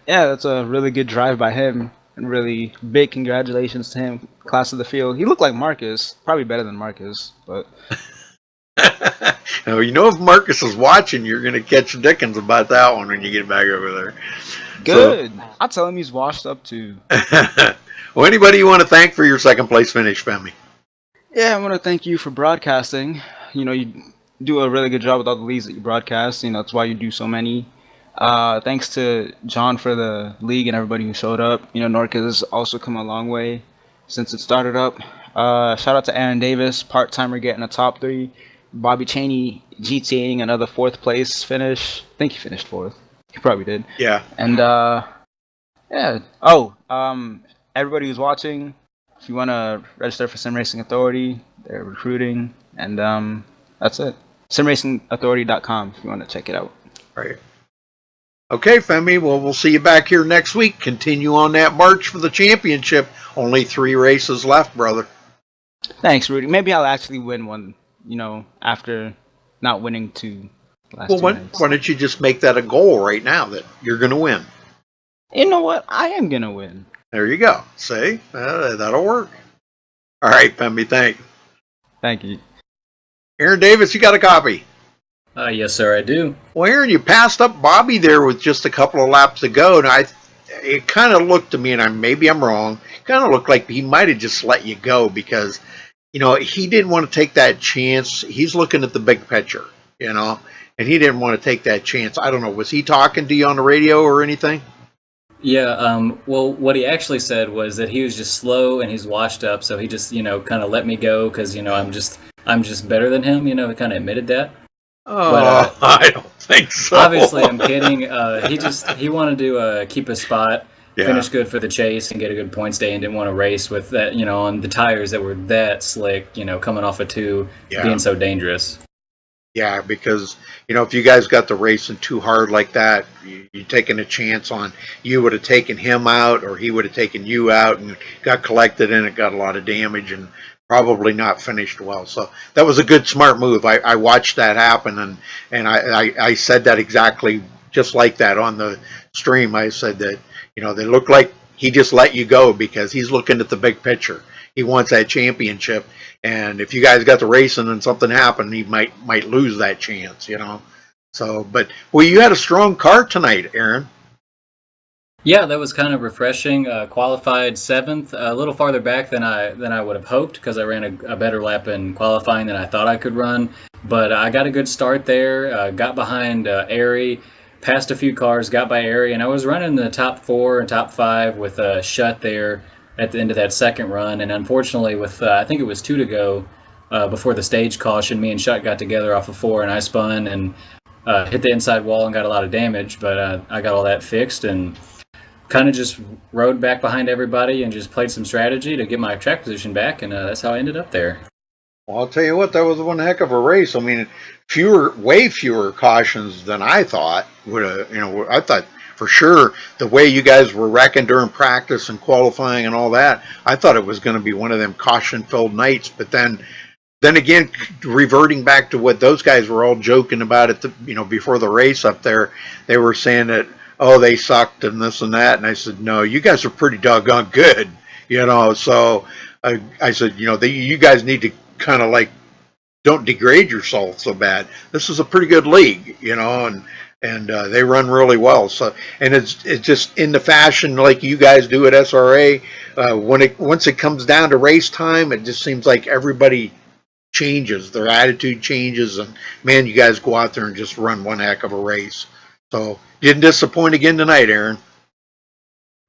Yeah, that's a really good drive by him, and really big congratulations to him. Class of the field. He looked like Marcus, probably better than Marcus, but. Now, if Marcus is watching, you're going to catch Dickens about that one when you get back over there. Good. So, I'll tell him he's washed up too. Well, anybody you want to thank for your second place finish, Femi? Yeah, I want to thank you for broadcasting. You do a really good job with all the leagues that you broadcast. That's why you do so many. Thanks to John for the league and everybody who showed up. Norca has also come a long way since it started up. Shout out to Aaron Davis, part-timer getting a top 3. Bobby Chaney GTAing another 4th place finish. I think he finished 4th. He probably did. Yeah. And yeah. Oh, everybody who's watching, if you want to register for Sim Racing Authority, they're recruiting, and that's it. SimRacingAuthority.com if you want to check it out. Right. Okay, Femi. Well, we'll see you back here next week. Continue on that march for the championship. Only 3 races left, brother. Thanks, Rudy. Maybe I'll actually win one. After not winning 2 last 2 nights. Why don't you just make that a goal right now that you're going to win? You know what? I am going to win. There you go. See? That'll work. All right, Femi, thank you. Aaron Davis, you got a copy? Yes, sir, I do. Well, Aaron, you passed up Bobby there with just a couple of laps to go. Now, it kind of looked to me, and maybe I'm wrong, kind of looked like he might have just let you go because he didn't want to take that chance. He's looking at the big picture, and he didn't want to take that chance. I don't know. Was he talking to you on the radio or anything? Yeah, well, what he actually said was that he was just slow and he's washed up, so he just, kind of let me go because, I'm just better than him, he kind of admitted that. Oh, but, I don't think so. Obviously, I'm kidding. He wanted to keep a spot. Yeah. Finish good for the chase and get a good points day and didn't want to race with that, on the tires that were that slick, coming off of 2, being so dangerous. Yeah, because, if you guys got the racing too hard like that, you're taking a chance on you would have taken him out or he would have taken you out and got collected and it got a lot of damage and probably not finished well. So that was a good, smart move. I watched that happen and I said that exactly just like that on the stream. I said that, they look like he just let you go because he's looking at the big picture. He wants that championship, and if you guys got the racing and something happened, he might lose that chance, So, but you had a strong car tonight, Aaron. Yeah, that was kind of refreshing. Qualified 7th, a little farther back than I would have hoped because I ran a better lap in qualifying than I thought I could run. But I got a good start there. Got behind Airy. Passed a few cars, got by Airy, and I was running the top 4 and top 5 with Shutt there at the end of that second run. And unfortunately, with I think it was 2 to go before the stage caution, me and Shutt got together off of 4, and I spun and hit the inside wall and got a lot of damage. But I got all that fixed and kind of just rode back behind everybody and just played some strategy to get my track position back, and that's how I ended up there. Well, I'll tell you what, that was one heck of a race. I mean, way fewer cautions than I thought would have. I thought for sure the way you guys were wrecking during practice and qualifying and all that, I thought it was going to be one of them caution-filled nights. But then then again, reverting back to what those guys were all joking about at the, before the race up there, they were saying that, oh, they sucked and this and that. And I said, no, you guys are pretty doggone good, So I said, you guys need to kind of like, don't degrade yourself so bad. This is a pretty good league, and they run really well. So, and it's just in the fashion like you guys do at SRA. Once it comes down to race time, it just seems like everybody changes, their attitude changes, and man, you guys go out there and just run one heck of a race. So you didn't disappoint again tonight, Aaron.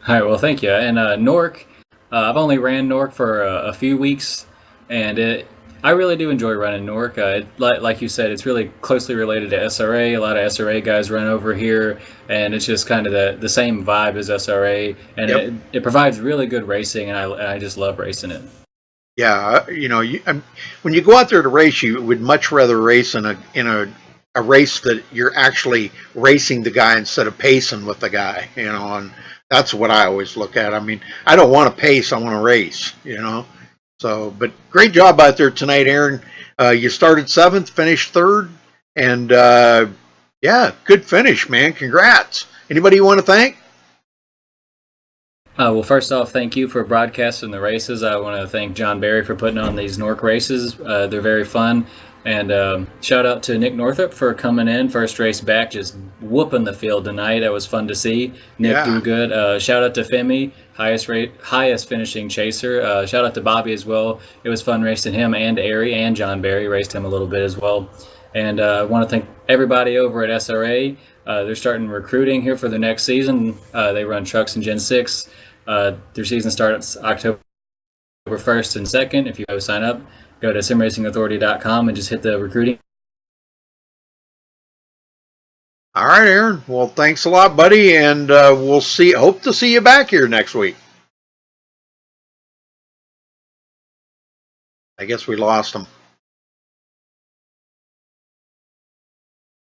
All right, well, thank you. And Nork, I've only ran Nork for a few weeks, and I really do enjoy running Nork. Like you said, it's really closely related to SRA. A lot of SRA guys run over here, and it's just kind of the same vibe as SRA, and it provides really good racing, and I just love racing it. Yeah, when you go out there to race, you would much rather race in a race that you're actually racing the guy instead of pacing with the guy, and that's what I always look at. I mean, I don't want to pace, I want to race, So, but great job out there tonight, Aaron. You started 7th, finished 3rd, and yeah, good finish, man. Congrats. Anybody you want to thank? Well, first off, thank you for broadcasting the races. I want to thank John Barry for putting on these Nork races. They're very fun. And shout out to Nick Northup for coming in, first race back, just whooping the field tonight. That was fun to see. Nick do good. Shout out to Femi, highest finishing chaser. Shout out to Bobby as well. It was fun racing him, and Ari and John Barry raced him a little bit as well. And I want to thank everybody over at SRA. They're starting recruiting here for the next season. They run trucks in Gen 6. Their season starts October 1st and 2nd. If you go sign up, go to simracingauthority.com and just hit the recruiting. All right, Aaron. Well, thanks a lot, buddy, and we'll hope to see you back here next week. I guess we lost him.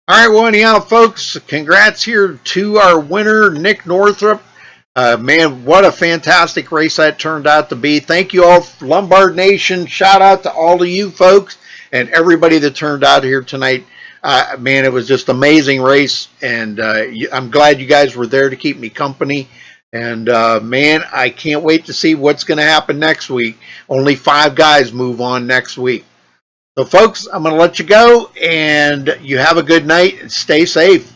All right, well, anyhow, folks, congrats here to our winner, Nick Northup. Man, what a fantastic race that turned out to be. Thank you all, Lombard Nation. Shout out to all of you folks and everybody that turned out here tonight. Man, it was just an amazing race, and I'm glad you guys were there to keep me company. And, man, I can't wait to see what's going to happen next week. Only 5 guys move on next week. So, folks, I'm going to let you go, and you have a good night and stay safe.